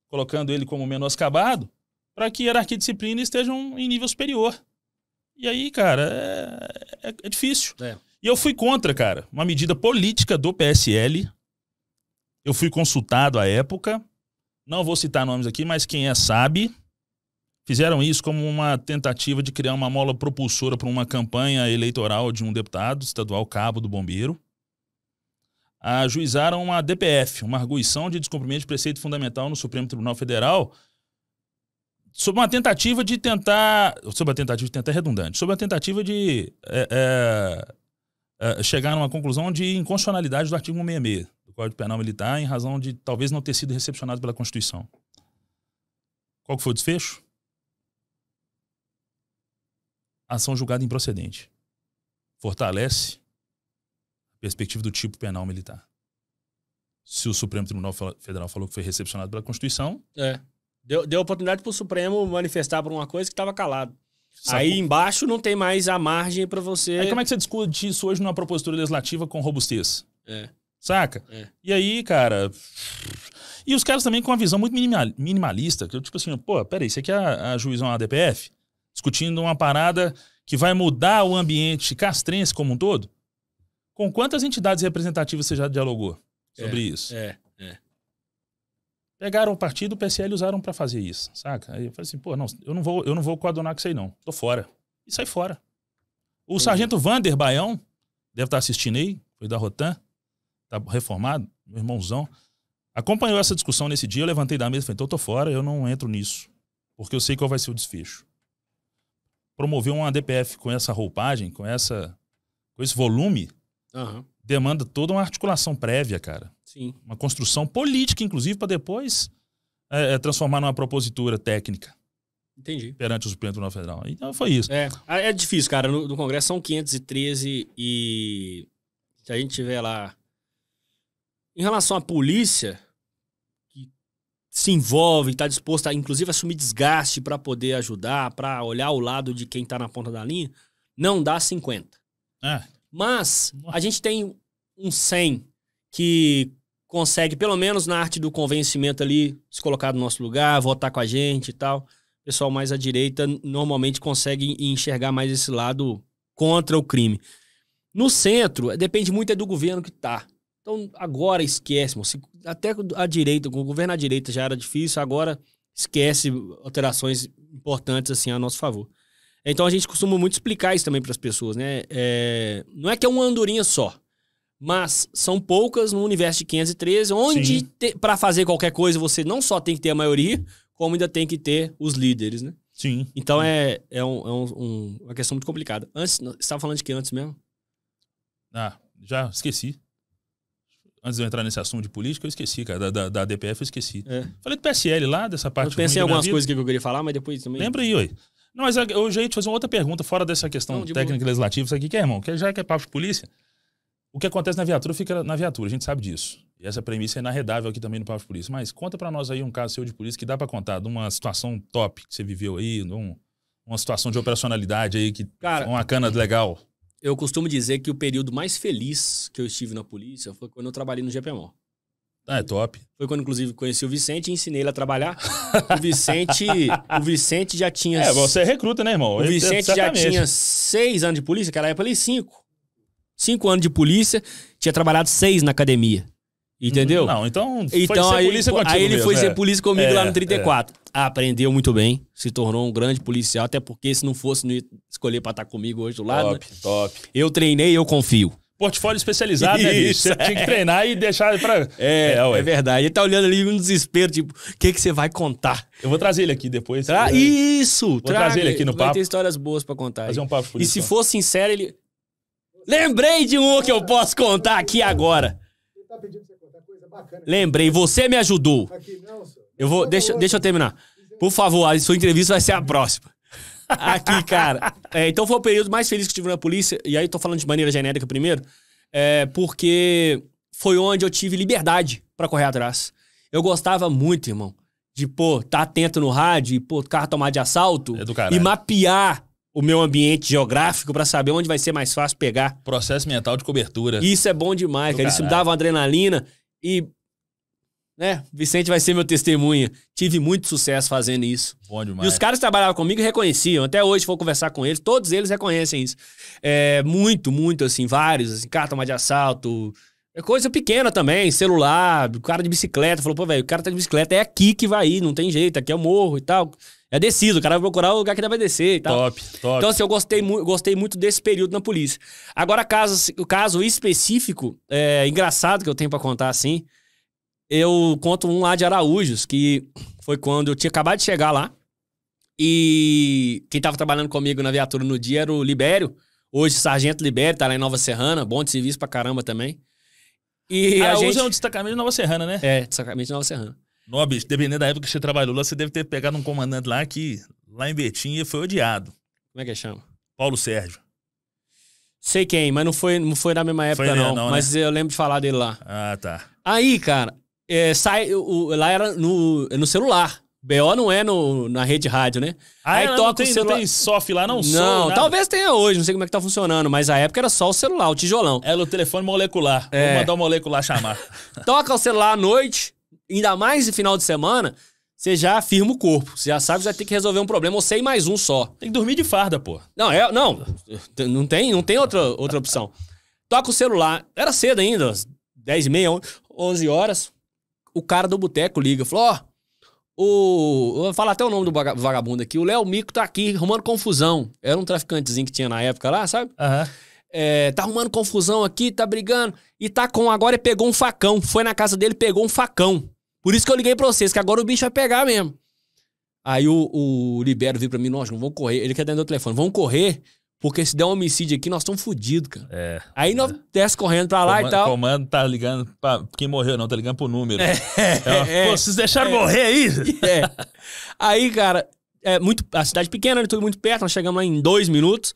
colocando ele como menoscabado, para que hierarquia e disciplina estejam em nível superior. E aí, cara, é difícil. E eu fui contra, cara, uma medida política do PSL. Eu fui consultado à época. Não vou citar nomes aqui, mas quem sabe. Fizeram isso como uma tentativa de criar uma mola propulsora para uma campanha eleitoral de um deputado estadual, cabo do bombeiro. Ajuizaram uma DPF, uma arguição de descumprimento de preceito fundamental no Supremo Tribunal Federal, sob uma tentativa de tentar... Sob a tentativa de tentar redundante. Sob a tentativa de chegar numa conclusão de inconstitucionalidade do artigo 166 do Código Penal Militar, em razão de talvez não ter sido recepcionado pela Constituição. Qual que foi o desfecho? Ação julgada improcedente. Fortalece a perspectiva do tipo penal militar. Se o Supremo Tribunal Federal falou que foi recepcionado pela Constituição... Deu oportunidade para o Supremo manifestar por uma coisa que estava calado. Sacou? Aí embaixo não tem mais a margem para você... Aí como é que você discute isso hoje numa propositura legislativa com robustez? Saca? E aí, cara... E os caras também com uma visão muito minimalista, que eu tipo assim, peraí, você quer ajuizar uma DPF? Discutindo uma parada que vai mudar o ambiente castrense como um todo? Com quantas entidades representativas você já dialogou sobre isso? Pegaram o partido, o PSL usaram pra fazer isso, saca? Aí eu falei assim, eu não vou coadunar com isso aí não, tô fora. E sai fora. O sargento Vander Baião, deve estar assistindo aí, foi da Rotan, tá reformado, meu irmãozão, acompanhou essa discussão nesse dia, eu levantei da mesa e falei, então eu tô fora, eu não entro nisso, porque eu sei qual vai ser o desfecho. Promover uma DPF com essa roupagem, com esse volume, demanda toda uma articulação prévia, cara. Sim. Uma construção política, inclusive, para depois transformar numa propositura técnica. Entendi. Perante o Supremo Tribunal Federal. Então foi isso. É difícil, cara. No Congresso são 513 e se a gente tiver lá... Em relação à polícia, que se envolve, está disposto a, inclusive, assumir desgaste para poder ajudar, para olhar o lado de quem está na ponta da linha, não dá 50. Mas a gente tem um 100 que consegue, pelo menos na arte do convencimento ali, se colocar no nosso lugar, votar com a gente e tal. O pessoal mais à direita normalmente consegue enxergar mais esse lado contra o crime. No centro, depende muito do governo que tá. Então, agora esquece, moço. Até a direita, com o governo à direita já era difícil, agora esquece alterações importantes assim a nosso favor. Então a gente costuma muito explicar isso também para as pessoas, né? Não é que é uma andorinha só, mas são poucas no universo de 513, onde para fazer qualquer coisa você não só tem que ter a maioria, como ainda tem que ter os líderes, né? Sim. Então é uma questão muito complicada. Antes, você estava falando de que antes mesmo? Já esqueci. Antes de eu entrar nesse assunto de política, eu esqueci, cara. Da DPF eu esqueci. Falei do PSL lá, dessa parte. Eu pensei em algumas coisas que eu queria falar, mas depois também... Lembra aí, oi. Não, mas eu já ia te fazer uma outra pergunta fora dessa questão técnica e legislativa. Isso aqui que é, irmão, já que é papo de polícia, o que acontece na viatura fica na viatura, a gente sabe disso. E essa premissa é inarredável aqui também no papo de polícia. Mas conta pra nós aí um caso seu de polícia que dá pra contar, de uma situação top que você viveu aí, uma situação de operacionalidade aí, cara, uma cana legal. Eu costumo dizer que o período mais feliz que eu estive na polícia foi quando eu trabalhei no GPMO. É top. Foi quando, inclusive, conheci o Vicente e ensinei ele a trabalhar. O Vicente já tinha... você recruta, né, irmão? O Vicente já tinha 6 anos de polícia, naquela época ele 5. 5 anos de polícia, tinha trabalhado 6 na academia. Entendeu? Não, então foi ser polícia contigo aí ele mesmo, foi ser polícia comigo lá no 34. É. Aprendeu muito bem, se tornou um grande policial, até porque se não fosse, não ia escolher pra estar comigo hoje do lado. Top, né? Top. Eu treinei, eu confio. Portfólio especializado, né, bicho? Você tinha que treinar e deixar pra... É verdade. Ele tá olhando ali um desespero, tipo, o que você vai contar? Eu vou trazer ele aqui depois. Isso! Vou trazer ele aqui no papo. Vai ter histórias boas pra contar. Fazer um papo por isso. E se for sincero, ele... Lembrei de um que eu posso contar aqui agora. Ele tá pedindo pra você contar coisa bacana. Lembrei, você me ajudou. Aqui não, senhor. Eu vou... Deixa eu terminar. Por favor, a sua entrevista vai ser a próxima. Aqui, cara. Então foi o período mais feliz que eu tive na polícia. E aí tô falando de maneira genérica primeiro. Porque foi onde eu tive liberdade pra correr atrás. Eu gostava muito, irmão, de, tá atento no rádio e, carro tomar de assalto. E mapear o meu ambiente geográfico pra saber onde vai ser mais fácil pegar. Processo mental de cobertura. Isso é bom demais, cara. Isso me dava uma adrenalina e... Vicente vai ser meu testemunha. Tive muito sucesso fazendo isso. Bom demais. E os caras que trabalhavam comigo reconheciam. Até hoje, se for conversar com eles, todos eles reconhecem isso. Muito, assim, vários, assim, carro tomar de assalto. Coisa pequena também, celular, o cara de bicicleta. Falou, velho, o cara tá de bicicleta, é aqui que vai ir, não tem jeito, aqui é o morro e tal. É descido, o cara vai procurar o lugar que ele vai descer e tal. Top. Então, assim, eu gostei muito desse período na polícia. Agora, o caso específico, engraçado que eu tenho pra contar, assim... Eu conto um lá de Araújos, que foi quando eu tinha acabado de chegar lá. E quem tava trabalhando comigo na viatura no dia era o Libério. Hoje, Sargento Libério, tá lá em Nova Serrana. Bom de serviço pra caramba também. E Araújos é um destacamento de Nova Serrana, né? Destacamento de Nova Serrana. Não, bicho, dependendo da época que você trabalhou lá, você deve ter pegado um comandante lá que, lá em Betim, foi odiado. Como é que chama? Paulo Sérgio. Sei quem, mas não foi na mesma época, não. Mas né? Eu lembro de falar dele lá. Ah, tá. Aí, cara... lá era no celular. BO não é na rede rádio, né? Aí toca o celular. Não tem soft lá, não? Não, talvez tenha hoje, não sei como é que tá funcionando. Mas a época era só o celular, o tijolão. Era o telefone molecular. Vou mandar o molecular chamar. Toca o celular à noite, ainda mais no final de semana, você já firma o corpo. Você já sabe que vai ter que resolver um problema, ou sei mais um só. Tem que dormir de farda, pô. Não tem outra opção. Toca o celular, era cedo ainda, 10h30, 11 horas. O cara do boteco liga, falou, vou falar até o nome do vagabundo aqui, o Léo Mico tá aqui arrumando confusão. Era um traficantezinho que tinha na época lá, sabe? tá arrumando confusão aqui, tá brigando. E tá com, agora ele pegou um facão. Foi na casa dele, pegou um facão. Por isso que eu liguei pra vocês, que agora o bicho vai pegar mesmo. Aí o Libero veio pra mim, nós não vamos correr. Ele quer dentro do telefone, vamos correr, porque se der um homicídio aqui, nós estamos fodidos, cara. Aí nós desce correndo pra lá e tal. O comando tá ligando pra quem morreu, não, tá ligando pro número. Pô, vocês deixaram morrer aí? Aí, cara, a cidade pequena, tudo muito perto, nós chegamos lá em 2 minutos.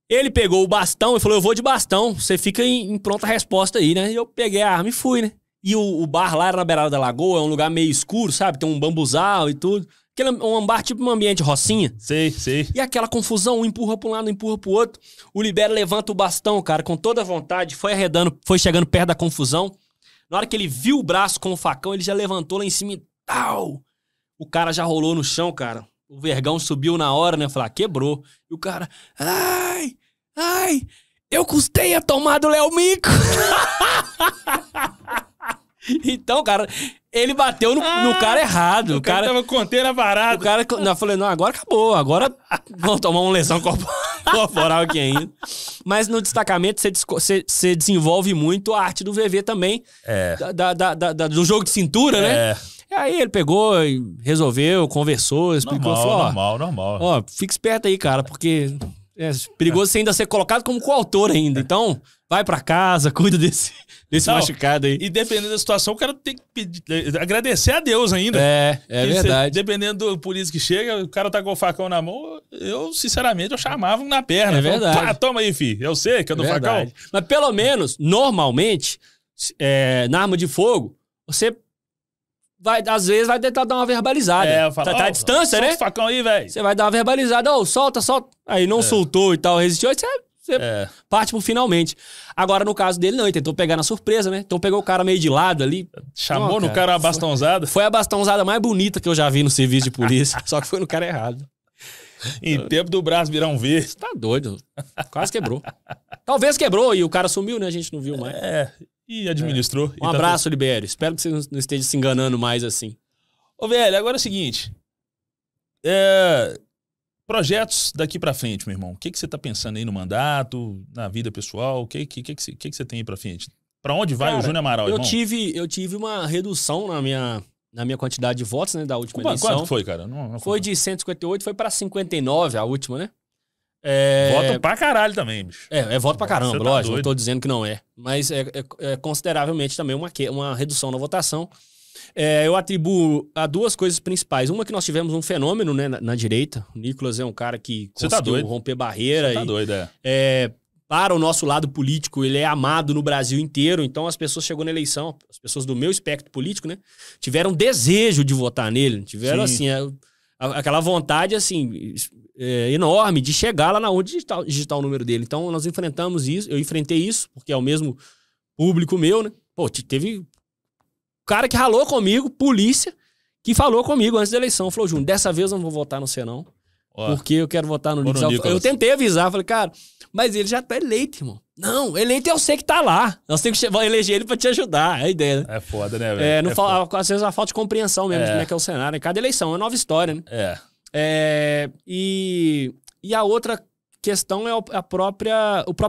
Ele pegou o bastão e falou, eu vou de bastão, você fica em pronta resposta aí, né? E eu peguei a arma e fui, né? E o bar lá era na beirada da lagoa, é um lugar meio escuro, sabe? Tem um bambuzal e tudo. Um bar tipo um ambiente rocinha. Sei. E aquela confusão, um empurra pra um lado, um empurra pro outro. O Libero levanta o bastão, cara, com toda a vontade, foi arredando, foi chegando perto da confusão. Na hora que ele viu o braço com o facão, ele já levantou lá em cima e tal. O cara já rolou no chão, cara. O vergão subiu na hora, né? Falar, quebrou. E o cara, ai, eu custei a tomar do Léo Mico. Então, cara, ele bateu no cara errado. O cara tava contendo a parada. Eu falei, não, agora acabou. Agora vamos tomar uma lesão corporal aqui ainda. Mas no destacamento você desenvolve muito a arte do VV também. Do jogo de cintura, né? E aí ele pegou e resolveu, conversou, explicou. Normal. Ó, fica esperto aí, cara, porque é perigoso você ainda ser colocado como coautor ainda. Então, vai pra casa, cuida desse machucado aí. E dependendo da situação, o cara tem que agradecer a Deus ainda. É verdade. Dependendo do polícia que chega, o cara tá com o facão na mão, eu, sinceramente, eu chamava na perna. É verdade. Pá, toma aí, filho. Eu sei que é do facão. Mas pelo menos, normalmente, na arma de fogo, você às vezes vai tentar dar uma verbalizada. Tá à distância, né? Solta o facão aí, velho. Você vai dar uma verbalizada, solta. Aí não soltou e tal, resistiu, aí você parte pro finalmente. Agora, no caso dele, não, ele tentou pegar na surpresa, né? Então pegou o cara meio de lado ali. Chamou no cara a bastãozada. Foi a bastãozada mais bonita que eu já vi no serviço de polícia, só que foi no cara errado. Em tempo do braço virar um V. Você tá doido. Quase quebrou. Talvez quebrou e o cara sumiu, né? A gente não viu mais. E administrou. Um abraço, Libério. Espero que você não esteja se enganando mais assim. Ô, velho, agora é o seguinte. Projetos daqui pra frente, meu irmão. O que você tá pensando aí no mandato, na vida pessoal? O que você tem aí pra frente? Pra onde vai o Júnior Amaral, irmão? Eu tive uma redução na minha quantidade de votos, né, da última eleição. Quanto foi, cara? Não foi de 158, foi pra 59 a última, né? Voto pra caralho também, bicho. Voto pra caramba, tá lógico. doido. Não tô dizendo que não é. Mas é consideravelmente também uma redução na votação. Eu atribuo a 2 coisas principais. Uma que nós tivemos um fenômeno, né, na direita. O Nicolas é um cara que conseguiu romper barreira. Você tá doido, para o nosso lado político, ele é amado no Brasil inteiro. Então as pessoas chegou na eleição, as pessoas do meu espectro político, né, tiveram desejo de votar nele. Tiveram, assim, aquela vontade, assim, enorme de chegar lá na urna e digitar o número dele. Então nós enfrentamos isso, eu enfrentei isso, porque é o mesmo público meu, né? Pô, teve cara que ralou comigo, polícia, que falou comigo antes da eleição. Falou, Júnior, dessa vez eu não vou votar no você, não. Porque eu quero votar no Nicolas. Eu tentei avisar, falei, cara, mas ele já tá eleito, irmão. Não, eleito é você que tá lá. Nós temos que eleger ele pra te ajudar. É a ideia, né? É foda, né, velho? Às vezes a falta de compreensão mesmo de como é que é o cenário. Em cada eleição, é uma nova história, né? E a outra questão é o próprio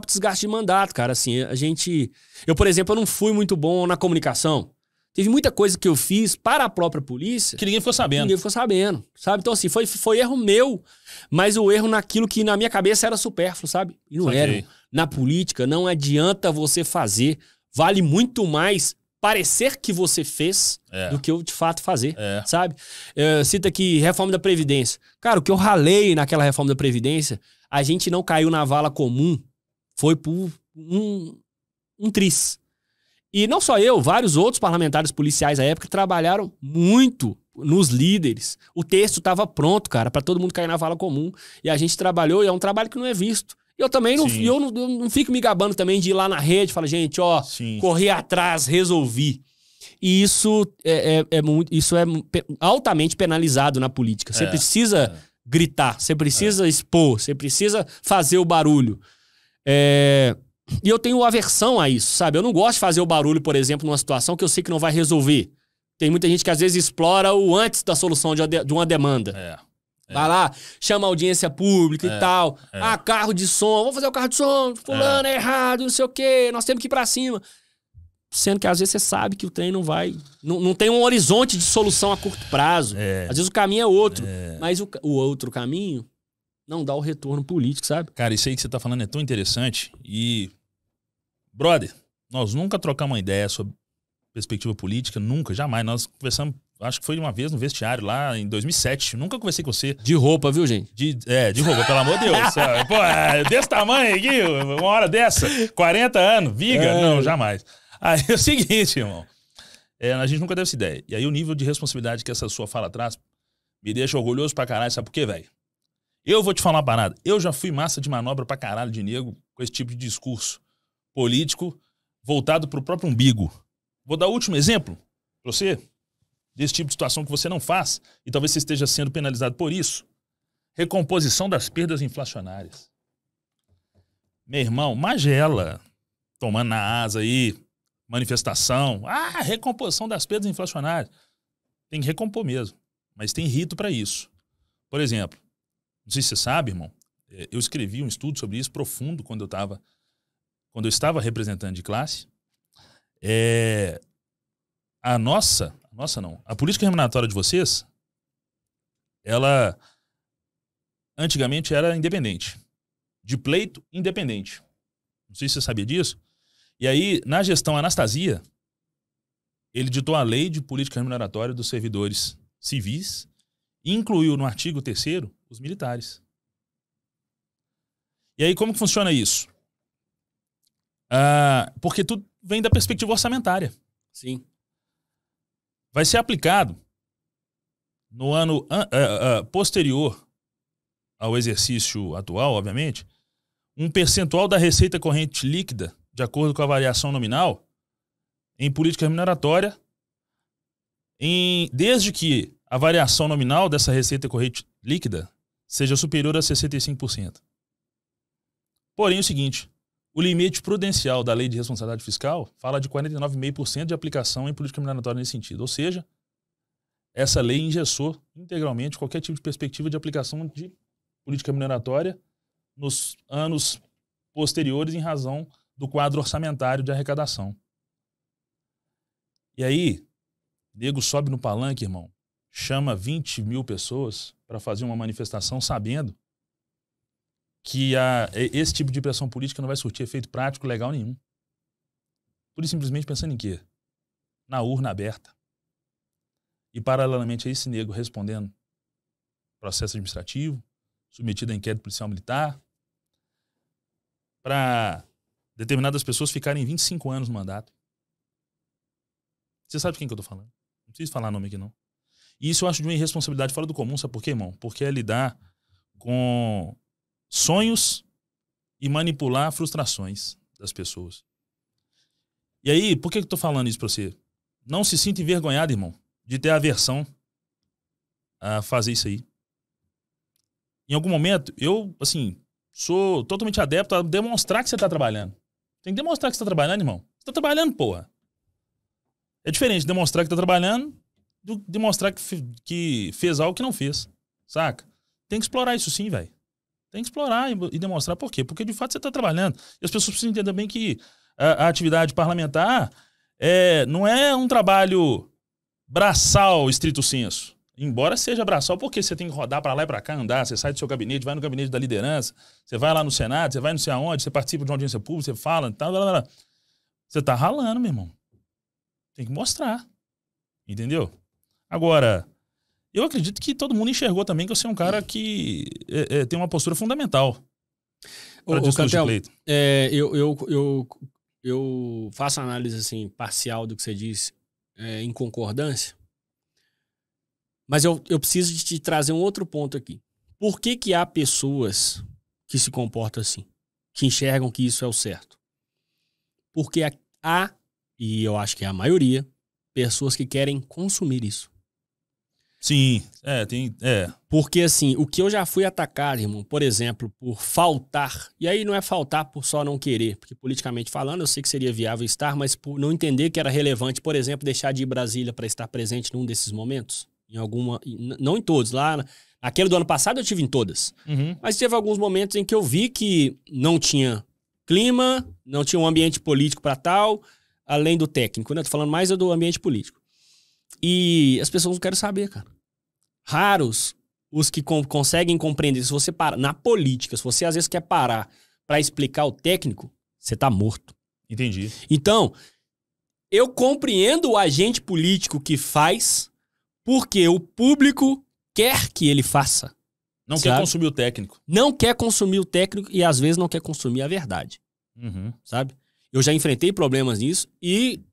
desgaste de mandato, cara. Assim, eu, por exemplo, eu não fui muito bom na comunicação. Teve muita coisa que eu fiz para a própria polícia que ninguém ficou sabendo. Sabe? Então, assim, foi erro meu, mas o erro naquilo que na minha cabeça era supérfluo, sabe? E não era. Na política, não adianta você fazer. Vale muito mais parecer que você fez do que eu, de fato, fazer, sabe? Cita aqui, reforma da Previdência. Cara, o que eu ralei naquela reforma da Previdência, a gente não caiu na vala comum, foi por um triz. E não só eu, vários outros parlamentares policiais à época trabalharam muito nos líderes. O texto estava pronto, cara, para todo mundo cair na vala comum. E a gente trabalhou, e é um trabalho que não é visto. E eu também não fico me gabando também de ir lá na rede e falar, gente, corri atrás, resolvi. E isso é altamente penalizado na política. Você precisa gritar, você precisa expor, você precisa fazer o barulho. E eu tenho aversão a isso, sabe? Eu não gosto de fazer o barulho, por exemplo, numa situação que eu sei que não vai resolver. Tem muita gente que às vezes explora o antes da solução de uma demanda. Vai lá, chama audiência pública e tal. Ah, carro de som, vamos fazer o carro de som, fulano é errado, não sei o quê, nós temos que ir pra cima. Sendo que às vezes você sabe que o trem não vai... Não tem um horizonte de solução a curto prazo. Às vezes o caminho é outro, mas o outro caminho não dá o retorno político, sabe? Cara, isso aí que você tá falando é tão interessante e... Brother, nós nunca trocamos uma ideia sobre perspectiva política, nunca, jamais. Nós conversamos, acho que foi uma vez no vestiário lá em 2007. Nunca conversei com você. De roupa, viu, gente? De roupa, pelo amor de Deus. Pô, desse tamanho aqui, uma hora dessa, 40 anos, viga? Não, jamais. Aí é o seguinte, irmão. A gente nunca teve essa ideia. E aí o nível de responsabilidade que essa sua fala traz me deixa orgulhoso pra caralho. Sabe por quê, velho? Eu vou te falar uma parada. Eu já fui massa de manobra pra caralho de nego com esse tipo de discurso político voltado pro próprio umbigo. Vou dar o último exemplo pra você desse tipo de situação que você não faz e talvez você esteja sendo penalizado por isso. Recomposição das perdas inflacionárias. Meu irmão, Magela tomando na asa aí, manifestação. Ah, recomposição das perdas inflacionárias. Tem que recompor mesmo, mas tem rito pra isso. Por exemplo, não sei se você sabe, irmão, eu escrevi um estudo sobre isso profundo quando eu estava representante de classe. A política remuneratória de vocês, ela antigamente era independente. De pleito, independente. Não sei se você sabia disso. E aí, na gestão Anastasia, ele ditou a lei de política remuneratória dos servidores civis e incluiu no artigo 3º os militares. E aí, como que funciona isso? Porque tudo vem da perspectiva orçamentária. Sim. Vai ser aplicado no ano posterior ao exercício atual, obviamente, um percentual da receita corrente líquida, de acordo com a variação nominal, em política remuneratória, desde que a variação nominal dessa receita corrente líquida seja superior a 65%. Porém, é o seguinte, o limite prudencial da Lei de Responsabilidade Fiscal fala de 49,5% de aplicação em política remuneratória nesse sentido. Ou seja, essa lei engessou integralmente qualquer tipo de perspectiva de aplicação de política remuneratória nos anos posteriores em razão do quadro orçamentário de arrecadação. E aí, nego sobe no palanque, irmão, chama 20 mil pessoas para fazer uma manifestação sabendo que esse tipo de pressão política não vai surtir efeito prático legal nenhum. Por isso, simplesmente pensando em quê? Na urna aberta. E, paralelamente a esse nego respondendo processo administrativo, submetido a inquérito policial militar, para determinadas pessoas ficarem 25 anos no mandato. Você sabe de quem que eu tô falando? Não preciso falar nome aqui, não. E isso eu acho de uma irresponsabilidade fora do comum, sabe por quê, irmão? Porque é lidar com sonhos e manipular frustrações das pessoas. E aí, por que eu tô falando isso pra você? Não se sinta envergonhado, irmão, de ter aversão a fazer isso aí. Em algum momento, eu, assim, sou totalmente adepto a demonstrar que você tá trabalhando. Tem que demonstrar que você tá trabalhando, irmão. Você tá trabalhando, porra. É diferente demonstrar que tá trabalhando do que demonstrar que fez algo que não fez. Saca? Tem que explorar isso sim, velho. Tem que explorar e demonstrar por quê. Porque, de fato, você está trabalhando. E as pessoas precisam entender bem que a atividade parlamentar não é um trabalho braçal, estrito senso. Embora seja braçal, porque você tem que rodar para lá e para cá, andar, você sai do seu gabinete, vai no gabinete da liderança, você vai lá no Senado, você vai não sei aonde, você participa de uma audiência pública, você fala, tal, blá, blá, blá. Você tá ralando, meu irmão. Tem que mostrar. Entendeu? Agora, eu acredito que todo mundo enxergou também que eu sou um cara que tem uma postura fundamental para discurso de pleito. Eu faço análise assim, parcial do que você disse, em concordância, mas eu preciso de te trazer um outro ponto aqui. Por que há pessoas que se comportam assim, que enxergam que isso é o certo? Porque há, e eu acho que é a maioria, pessoas que querem consumir isso. Sim, Porque assim, o que eu já fui atacado, irmão, por exemplo, por faltar, e aí não é faltar por só não querer, porque politicamente falando eu sei que seria viável estar, mas por não entender que era relevante, por exemplo, deixar de ir a Brasília para estar presente num desses momentos, Não em todos. Naquele do ano passado eu tive em todas. Uhum. Mas teve alguns momentos em que eu vi que não tinha clima, não tinha um ambiente político para tal, além do técnico, né? Tô falando mais do ambiente político. E as pessoas não querem saber, cara. Raros os que conseguem compreender. Se você para na política, se você às vezes quer parar para explicar o técnico, você tá morto. Entendi. Então, eu compreendo o agente político que faz porque o público quer que ele faça. Não sabe? quer consumir o técnico. Não quer consumir o técnico e às vezes não quer consumir a verdade. Uhum. Sabe? Eu já enfrentei problemas nisso e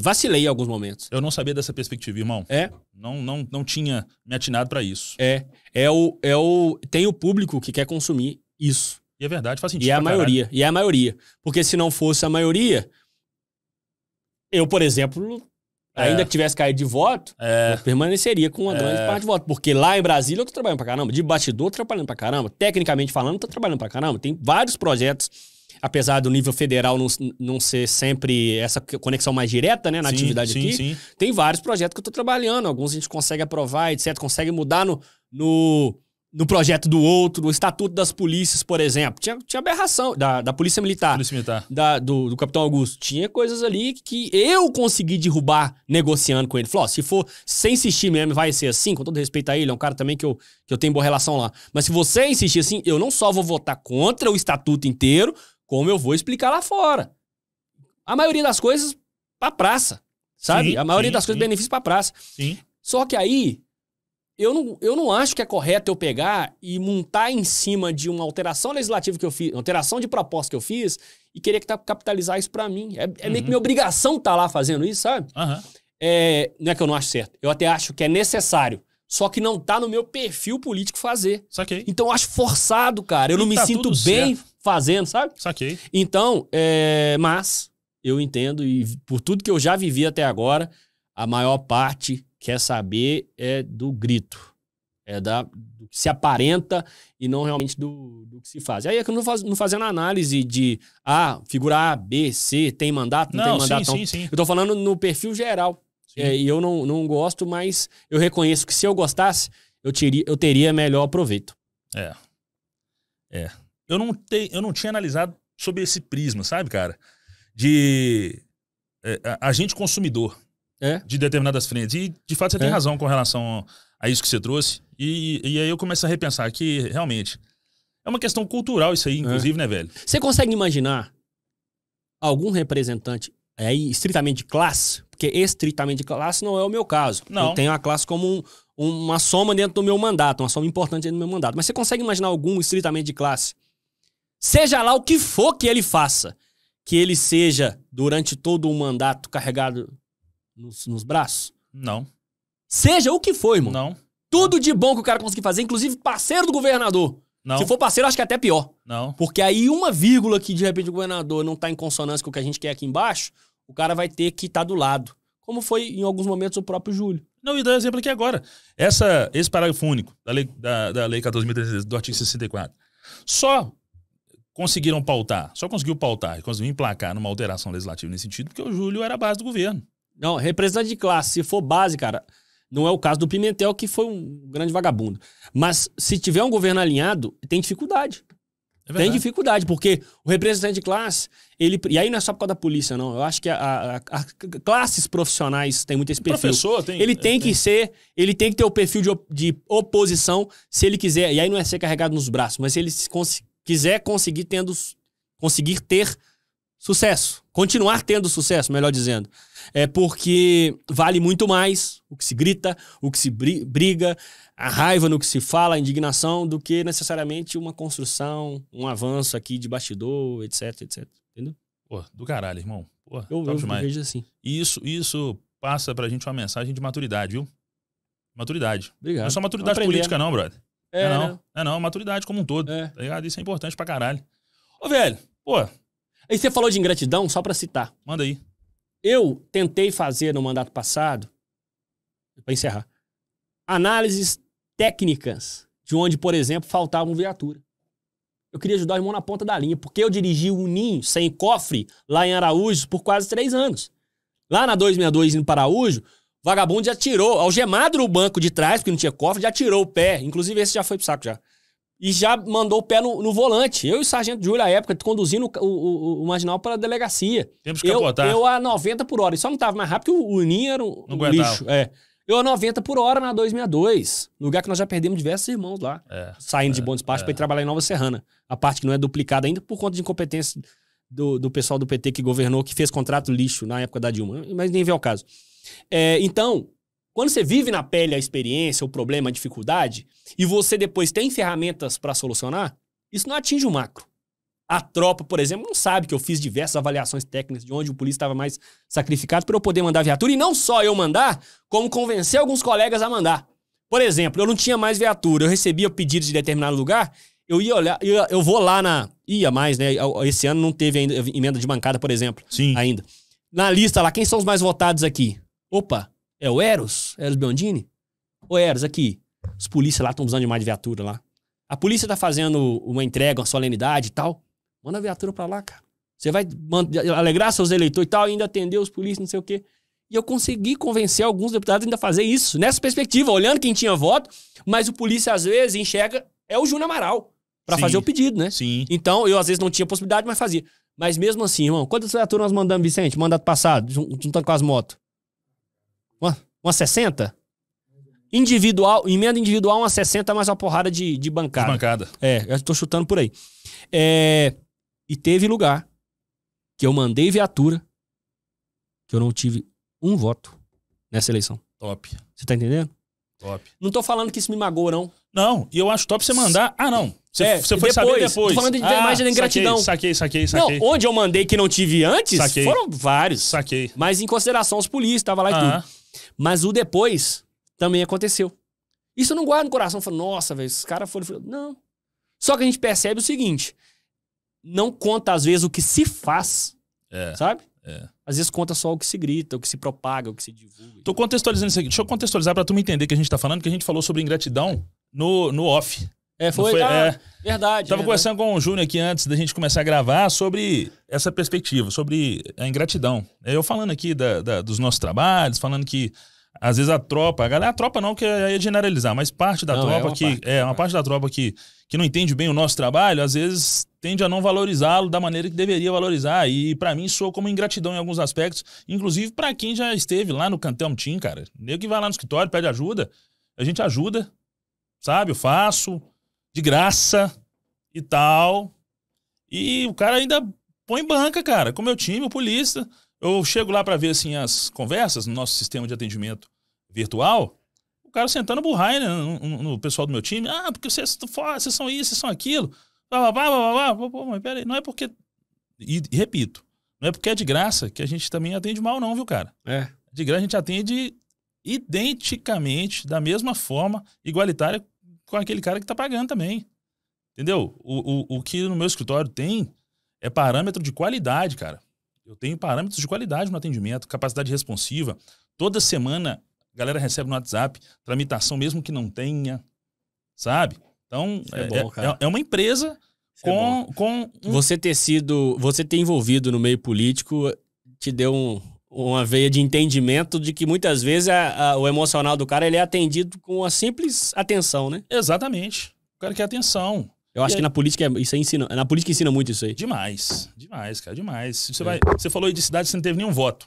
vacilei em alguns momentos. Eu não sabia dessa perspectiva, irmão. Não tinha me atinado pra isso. Tem o público que quer consumir isso. E é verdade, faz sentido. E é a maioria. Porque se não fosse a maioria, eu, por exemplo, ainda que tivesse caído de voto, eu permaneceria com uma grande parte de voto. Porque lá em Brasília eu tô trabalhando pra caramba. De bastidor, tô trabalhando pra caramba. Tecnicamente falando, tô trabalhando pra caramba. Tem vários projetos, apesar do nível federal não ser sempre essa conexão mais direta, né, na atividade aqui. Sim. Tem vários projetos que eu tô trabalhando. Alguns a gente consegue aprovar, etc. Consegue mudar no projeto do outro, o Estatuto das Polícias, por exemplo. Tinha aberração da Polícia Militar. Polícia Militar. Do Capitão Augusto. Tinha coisas ali que eu consegui derrubar negociando com ele. Falou, se for sem insistir mesmo, vai ser assim, com todo respeito a ele, é um cara também que eu tenho boa relação lá. Mas se você insistir assim, eu não só vou votar contra o Estatuto inteiro, como eu vou explicar lá fora. A maioria das coisas pra praça, sabe? Sim, a maioria das coisas benefício pra praça. Sim. Só que aí, eu não acho que é correto eu pegar e montar em cima de uma alteração legislativa que eu fiz, uma alteração de proposta que eu fiz, e querer capitalizar isso pra mim. É meio que minha obrigação estar lá fazendo isso, sabe? Uhum. Não é que eu não acho certo. Eu até acho que é necessário. Só que não tá no meu perfil político fazer. Saquei. Então eu acho forçado, cara. Eu não me sinto bem fazendo, sabe? Saquei. Então, mas eu entendo, e por tudo que eu já vivi até agora, a maior parte quer saber do grito. Do que se aparenta e não realmente do que se faz. Aí é que eu não fazendo análise de figura A, B, C, tem mandato, não tem mandato. Sim. Eu tô falando no perfil geral. E eu não gosto, mas eu reconheço que se eu gostasse, eu teria melhor proveito. Eu não tinha analisado sobre esse prisma, sabe, cara? De agente consumidor de determinadas frentes. E, de fato, você tem razão com relação a isso que você trouxe. E aí eu começo a repensar que, realmente, é uma questão cultural isso aí, inclusive, né, velho? Você consegue imaginar algum representante aí estritamente de classe? Porque estritamente de classe não é o meu caso. Não. Eu tenho a classe como uma soma dentro do meu mandato, uma soma importante dentro do meu mandato. Mas você consegue imaginar algum estritamente de classe? Seja lá o que for que ele faça, que ele seja, durante todo o mandato, carregado nos braços? Não. Seja o que for, irmão. Não. Tudo de bom que o cara conseguir fazer, inclusive parceiro do governador. Não. Se for parceiro, acho que é até pior. Não. Porque aí uma vírgula que de repente o governador não tá em consonância com o que a gente quer aqui embaixo, o cara vai ter que estar do lado. Como foi em alguns momentos o próprio Júlio. Não, e dá exemplo aqui agora. Esse parágrafo único da lei 14.036, do artigo 64, só conseguiu pautar e conseguiu emplacar numa alteração legislativa nesse sentido, porque o Júlio era a base do governo. Não, representante de classe, se for base, cara, não é o caso do Pimentel, que foi um grande vagabundo. Mas se tiver um governo alinhado, tem dificuldade. Tem dificuldade, porque o representante de classe, e aí não é só por causa da polícia, não. Eu acho que as classes profissionais têm muito esse perfil. Professor tem. Ele tem que ter o perfil de oposição, se ele quiser, e aí não é ser carregado nos braços, mas se ele quiser conseguir ter sucesso, continuar tendo sucesso, melhor dizendo. É porque vale muito mais o que se grita, o que se briga, a raiva no que se fala, a indignação, do que necessariamente uma construção, um avanço aqui de bastidor, etc, etc. Entendeu? Pô, do caralho, irmão. Pô, eu vejo assim. E isso passa pra gente uma mensagem de maturidade, viu? Maturidade. Obrigado. Não é só maturidade política não, brother. Não, maturidade como um todo. Tá ligado? Isso é importante pra caralho. Ô, velho, pô. Aí você falou de ingratidão, só pra citar. Manda aí. Eu tentei fazer no mandato passado, pra encerrar, análises técnicas de onde, por exemplo, faltava viatura. Eu queria ajudar o irmão na ponta da linha, porque eu dirigi o Ninho sem cofre lá em Araújo por quase 3 anos. Lá na 262 indo para Araújo, vagabundo já tirou, algemado no banco de trás, porque não tinha cofre, já tirou o pé. Inclusive, esse já foi pro saco já. E já mandou o pé no volante. Eu e o sargento Júlio, à época, conduzindo o marginal para a delegacia. Temos que capotar. Eu a 90 por hora. E só não tava mais rápido, porque o Ninho era um lixo. Eu a 90 por hora na 262. Lugar que nós já perdemos diversos irmãos lá. Saindo de Bom Despacho para ir trabalhar em Nova Serrana. A parte que não é duplicada ainda por conta de incompetência do pessoal do PT que governou, que fez contrato lixo na época da Dilma. Mas nem vê o caso. Então, quando você vive na pele a experiência, o problema, a dificuldade, e você depois tem ferramentas para solucionar, isso não atinge o macro. A tropa, por exemplo, não sabe que eu fiz diversas avaliações técnicas de onde o polícia estava mais sacrificado para eu poder mandar viatura. E não só eu mandar, como convencer alguns colegas a mandar. Por exemplo, eu não tinha mais viatura, eu recebia pedidos de determinado lugar, eu ia olhar, eu vou lá na... Ia mais, né? Esse ano não teve ainda emenda de bancada, por exemplo. Sim. Ainda. Na lista lá, quem são os mais votados aqui? Opa, é o Eros Biondini? Ô Eros, aqui, os polícias lá estão usando demais de viatura lá. A polícia tá fazendo uma entrega, uma solenidade e tal. Manda a viatura pra lá, cara. Você vai alegrar seus eleitores e tal, e ainda atender os polícias, não sei o quê. E eu consegui convencer alguns deputados ainda a fazer isso, nessa perspectiva, olhando quem tinha voto, mas o polícia às vezes enxerga, é o Júnior Amaral, pra fazer o pedido, né? Sim. Então, eu às vezes não tinha possibilidade, mas fazia. Mas mesmo assim, irmão, quantas viaturas nós mandamos, Vicente? Mandato passado, juntando com as motos? Umas 60? Individual, emenda individual, umas 60, mais uma porrada de bancada. De bancada. Eu tô chutando por aí. E teve lugar que eu mandei viatura que eu não tive um voto nessa eleição. Top. Você tá entendendo? Top. Não tô falando que isso me magoa, não. Não, e eu acho top você mandar... Ah, não. Você foi saber depois. Tô falando de mais de ingratidão. Saquei. Não, onde eu mandei que não tive antes, foram vários. Saquei. Mas em consideração os polícias, tava lá e tudo. Mas o depois também aconteceu. Isso eu não guardo no coração. Eu falo, nossa, velho, esses caras foram... Não. Só que a gente percebe o seguinte. Não conta, às vezes, o que se faz. Sabe? Às vezes conta só o que se grita, o que se propaga, o que se divulga. Tô contextualizando isso aqui. Deixa eu contextualizar pra tu me entender que a gente tá falando, que a gente falou sobre ingratidão no off. Verdade. Tava conversando com o Júnior aqui antes da gente começar a gravar sobre essa perspectiva, sobre a ingratidão. Eu falando aqui dos nossos trabalhos, falando que às vezes a tropa não, que é generalizar, mas parte da tropa uma parte da tropa que não entende bem o nosso trabalho, às vezes tende a não valorizá-lo da maneira que deveria valorizar. E pra mim soa como ingratidão em alguns aspectos, inclusive pra quem já esteve lá no Cantel Team, cara. Nego que vai lá no escritório, pede ajuda, a gente ajuda, sabe? Eu faço de graça e tal. E o cara ainda põe banca, cara, com o meu time, o polícia. Eu chego lá pra ver, assim, as conversas no nosso sistema de atendimento virtual, o cara sentando burrai, né, no pessoal do meu time. Ah, porque vocês são isso, vocês são aquilo. Pô, mas peraí, não é porque... E repito, não é porque é de graça que a gente também atende mal não, viu, cara? De graça a gente atende identicamente, da mesma forma, igualitária com aquele cara que tá pagando também. Entendeu? O que no meu escritório tem é parâmetro de qualidade, cara. Eu tenho parâmetros de qualidade no atendimento, capacidade responsiva. Toda semana a galera recebe no WhatsApp tramitação mesmo que não tenha, sabe? Então, é uma empresa com... Você ter envolvido no meio político te deu uma veia de entendimento de que muitas vezes o emocional do cara ele é atendido com uma simples atenção, né? Exatamente. O cara quer atenção. Eu acho que na política na política ensina muito isso aí. Demais, cara, demais. Você falou aí de cidade, você não teve nenhum voto.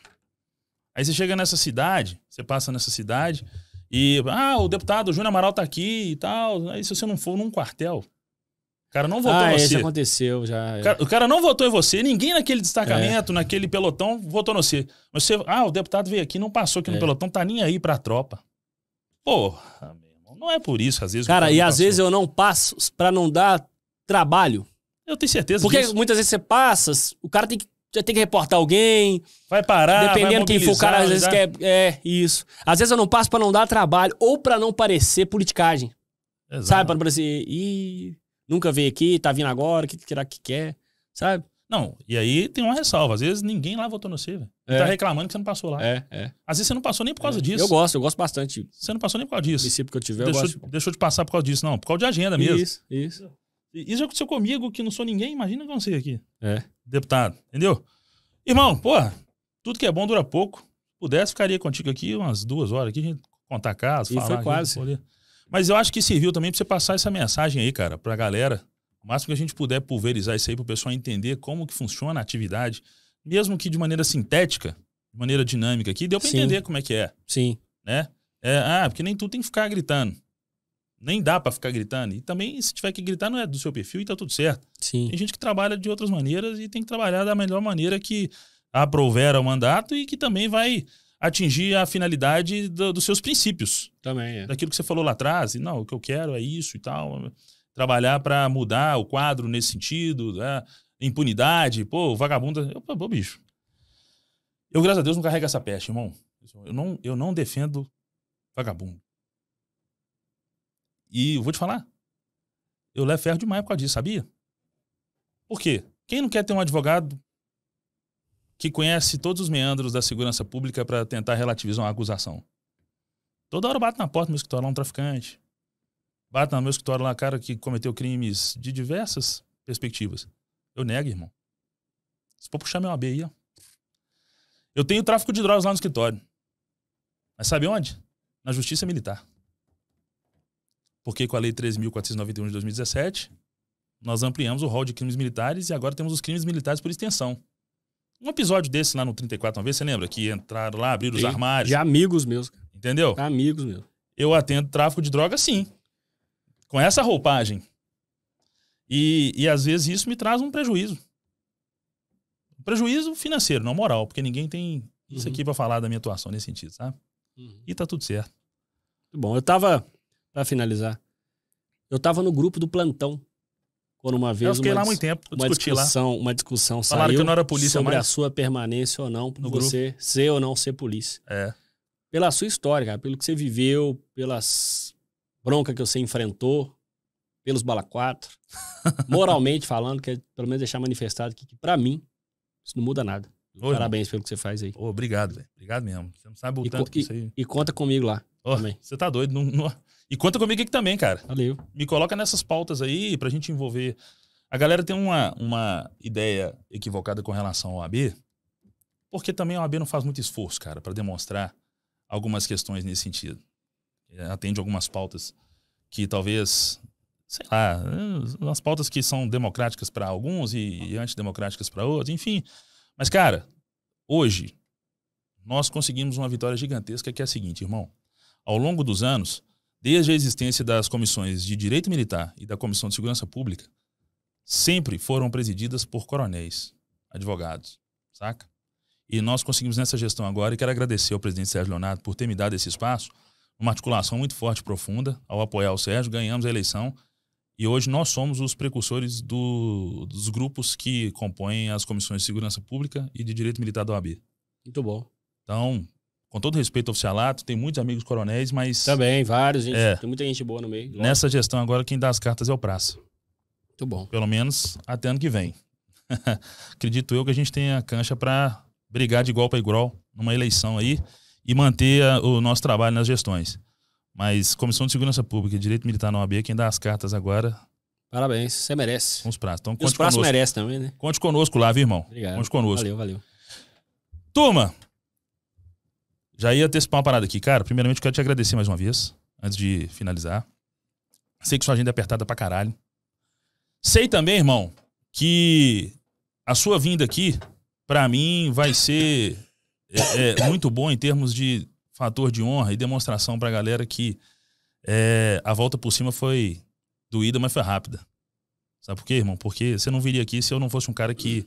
Aí você chega nessa cidade, você passa nessa cidade e... o deputado Júnior Amaral tá aqui e tal. Aí se você não for num quartel, o cara não votou em você. Isso aconteceu já. O cara não votou em você, ninguém naquele destacamento, naquele pelotão, votou em você. Mas você... o deputado veio aqui, não passou aqui no pelotão, tá nem aí pra tropa. Porra, meu irmão, não é por isso, às vezes... Cara, e às vezes eu não passo pra não dar trabalho. Eu tenho certeza disso. Porque muitas vezes você passa, o cara já tem que reportar alguém. Vai parar, dependendo quem for, o cara às vezes quer... isso. Às vezes eu não passo pra não dar trabalho ou pra não parecer politicagem. Exato. Sabe? Pra não parecer... nunca veio aqui, tá vindo agora, o que será que quer? Sabe? Não, e aí tem uma ressalva. Às vezes ninguém lá votou no você, velho. Tá reclamando que você não passou lá. Às vezes você não passou nem por causa disso. Eu gosto bastante. Você não passou nem por causa disso. O princípio que eu tiver, deixou de passar por causa disso, não. Por causa de agenda mesmo. Isso. Isso já aconteceu comigo, que não sou ninguém. Imagina com você aqui. Deputado, entendeu? Irmão, porra, tudo que é bom dura pouco. pudesse, ficaria contigo aqui umas 2 horas aqui, a gente contar casos, E falar. foi quase. Mas eu acho que serviu também pra você passar essa mensagem aí, cara, pra galera. O máximo que a gente puder pulverizar isso aí pro pessoal entender como que funciona a atividade, mesmo que de maneira sintética, de maneira dinâmica aqui, deu pra Sim. entender como é que é, Sim. né? Porque nem tudo tem que ficar gritando. Nem dá pra ficar gritando. E também, se tiver que gritar, não é do seu perfil e tá tudo certo. Sim. Tem gente que trabalha de outras maneiras e tem que trabalhar da melhor maneira que aprovera o mandato e que também vai atingir a finalidade dos seus princípios. Também é. Daquilo que você falou lá atrás. E, não, o que eu quero é isso e tal. Trabalhar pra mudar o quadro nesse sentido. Né? Impunidade. Pô, vagabundo. Pô, bicho. Eu, graças a Deus, não carrego essa peste, irmão. Eu não defendo vagabundo. E eu vou te falar, eu levo ferro demais por causa disso, sabia? Por quê? Quem não quer ter um advogado que conhece todos os meandros da segurança pública para tentar relativizar uma acusação? Toda hora bate na porta do meu escritório lá um traficante. Bate no meu escritório lá cara que cometeu crimes de diversas perspectivas. Eu nego, irmão. Se for puxar meu AB aí, ó. Eu tenho tráfico de drogas lá no escritório. Mas sabe onde? Na Justiça Militar. Porque com a Lei 13.491 de 2017, nós ampliamos o rol de crimes militares e agora temos os crimes militares por extensão. Um episódio desse lá no 34 uma vez, você lembra? Que entraram lá, abriram os armários. De amigos meus. Entendeu? Amigos meus. Eu atendo tráfico de droga, sim. Com essa roupagem. E às vezes isso me traz um prejuízo. Um prejuízo financeiro, não moral, porque ninguém tem isso aqui pra falar da minha atuação nesse sentido, sabe? E tá tudo certo. Muito bom. Eu tava, pra finalizar, eu tava no grupo do plantão. Quando uma vez Eu fiquei lá há muito tempo, eu discuti lá. Uma discussão Falaram saiu que eu não era polícia sobre mais. a sua permanência ou não, por No você ser ou não ser polícia. É. Pela sua história, cara, pelo que você viveu, pelas broncas que você enfrentou, pelos bala 4. Moralmente falando, quer pelo menos deixar manifestado que pra mim, isso não muda nada. Oi, Parabéns pelo que você faz aí. Obrigado, velho. Obrigado mesmo. Você não sabe o tanto que isso aí... E conta comigo lá também. Você tá doido. E conta comigo aqui também, cara. Valeu. Me coloca nessas pautas aí pra gente envolver. A galera tem uma ideia equivocada com relação ao AB, porque também a OAB não faz muito esforço, cara, pra demonstrar algumas questões nesse sentido. Atende algumas pautas que talvez, sei lá, umas pautas que são democráticas pra alguns e antidemocráticas pra outros, enfim. Mas, cara, hoje nós conseguimos uma vitória gigantesca que é a seguinte, irmão. Ao longo dos anos, desde a existência das comissões de Direito Militar e da Comissão de Segurança Pública, sempre foram presididas por coronéis, advogados, saca? E nós conseguimos nessa gestão agora, e quero agradecer ao presidente Sérgio Leonardo por ter me dado esse espaço, uma articulação muito forte e profunda, ao apoiar o Sérgio, ganhamos a eleição, e hoje nós somos os precursores dos grupos que compõem as comissões de Segurança Pública e de Direito Militar da OAB. Muito bom. Então, com todo respeito ao oficialato, tem muitos amigos coronéis, mas Também, vários, gente. Tem muita gente boa no meio. nessa gestão agora quem dá as cartas é o Praça. Muito bom. Pelo menos até ano que vem. Acredito eu que a gente tenha cancha para brigar de igual para igual numa eleição aí e manter o nosso trabalho nas gestões. Mas Comissão de Segurança Pública e Direito Militar na OAB, quem dá as cartas agora Parabéns, você merece. são os Praças. Então E os conte próximos conosco. merecem também, né? Conte conosco lá, viu, irmão? Obrigado. Conte conosco. Valeu. Turma, já ia antecipar uma parada aqui. Cara, primeiramente eu quero te agradecer mais uma vez, antes de finalizar. Sei que sua agenda é apertada pra caralho. Sei também, irmão, que a sua vinda aqui, pra mim, vai ser muito bom em termos de fator de honra e demonstração pra galera que a volta por cima foi doída, mas foi rápida. Sabe por quê, irmão? Porque você não viria aqui se eu não fosse um cara que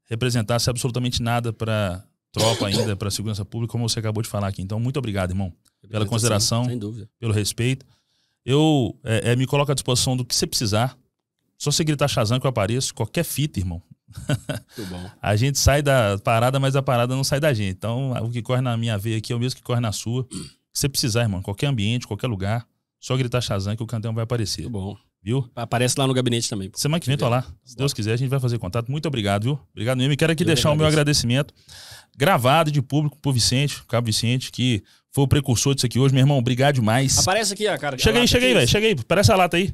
representasse absolutamente nada pra tropa ainda, pra segurança pública, como você acabou de falar aqui. Então, muito obrigado, irmão, pela consideração, Sem dúvida. pelo respeito. Eu me coloco à disposição do que você precisar. Só você gritar Shazam que eu apareço. Qualquer fita, irmão. Muito bom. A gente sai da parada, mas a parada não sai da gente. Então, o que corre na minha veia aqui é o mesmo que corre na sua. O que você precisar, irmão. Qualquer ambiente, qualquer lugar. Só gritar Shazam que o Cantão vai aparecer. Muito bom. Viu? Aparece lá no gabinete também. Pô. Semana que vem tô lá. Se Deus quiser, a gente vai fazer contato. Muito obrigado, viu? Obrigado mesmo. E quero aqui Eu deixar o meu agradeço. agradecimento gravado de público pro Vicente, o Cabo Vicente, que foi o precursor disso aqui hoje. Meu irmão, obrigado demais. Aparece aqui, ó, cara. Chega aí, velho. Chega aí. Parece a lata aí.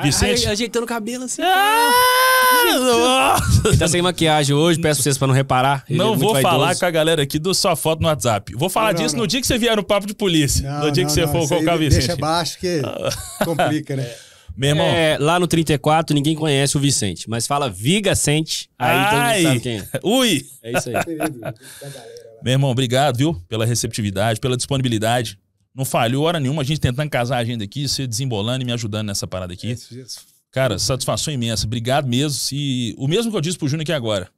Vicente. Ajeitando o cabelo assim. Ah, Nossa! Ele tá sem maquiagem hoje, peço pra vocês pra não reparar. Ele é Não muito vou falar vaidoso. com a galera aqui do sua foto no WhatsApp. Vou falar disso no dia que você vier no papo de polícia. No dia que você for colocar o Vicente. Deixa baixo que complica, né? Meu irmão. Lá no 34, ninguém conhece o Vicente, mas fala Vigacente, aí todo mundo sabe quem é. Ui! É isso aí. Meu irmão, obrigado, viu? Pela receptividade, pela disponibilidade. Não falhou hora nenhuma a gente tentando casar a agenda aqui, você desembolando e me ajudando nessa parada aqui. Cara, satisfação imensa. Obrigado mesmo. E o mesmo que eu disse pro Júnior aqui agora.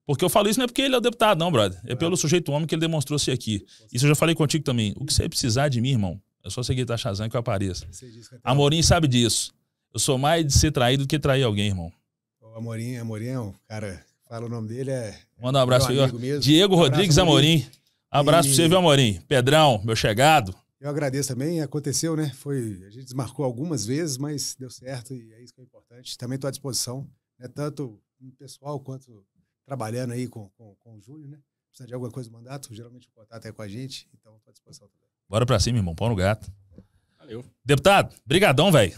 Porque eu falo isso não é porque ele é o deputado, não, brother. É pelo sujeito homem que ele demonstrou ser aqui. Isso eu já falei contigo também. O que você precisar de mim, irmão, é só seguir a Shazam que eu apareço. Amorim sabe disso. Eu sou mais de ser traído do que trair alguém, irmão. O Amorim é um cara, fala o nome dele, Manda um abraço aí, ó. Diego Rodrigues Amorim. Abraço pra você, viu, Amorim? Pedrão, meu chegado. Eu agradeço também, aconteceu, né? A gente desmarcou algumas vezes, mas deu certo e é isso que é importante. Também estou à disposição, né? Tanto no pessoal quanto trabalhando aí com o Júnior, né? Precisa de alguma coisa do mandato, geralmente o contato é com a gente, então estou à disposição também. Bora pra cima, irmão. Pau no gato. Valeu. Deputado, brigadão, velho.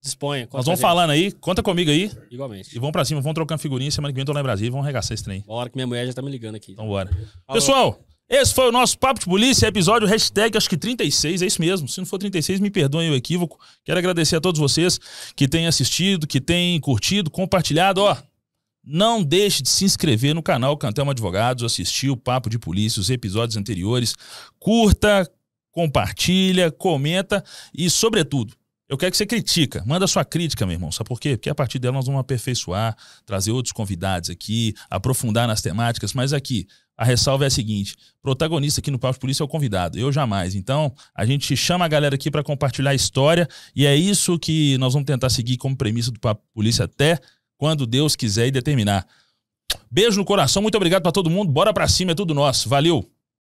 Disponha. Nós vamos falando aí, conta comigo aí. Igualmente. E vamos pra cima, vamos trocando figurinha. Semana que vem eu tô lá em Brasília e vamos arregaçar esse trem. Uma hora que minha mulher já tá me ligando aqui. Então bora. Pessoal, esse foi o nosso Papo de Polícia, episódio hashtag, acho que 36, é isso mesmo. Se não for 36, me perdoem o equívoco. Quero agradecer a todos vocês que têm assistido, que têm curtido, compartilhado. Ó, não deixe de se inscrever no canal Cantelmo Advogados, assistir o Papo de Polícia, os episódios anteriores. Curta, compartilha, comenta e, sobretudo, eu quero que você critica. Manda sua crítica, meu irmão. Sabe por quê? Porque a partir dela nós vamos aperfeiçoar, trazer outros convidados aqui, aprofundar nas temáticas. Mas aqui, a ressalva é a seguinte. Protagonista aqui no Papo de Polícia é o convidado. Eu jamais. Então, a gente chama a galera aqui para compartilhar a história. E é isso que nós vamos tentar seguir como premissa do Papo de Polícia até quando Deus quiser e determinar. Beijo no coração. Muito obrigado para todo mundo. Bora para cima. É tudo nosso. Valeu.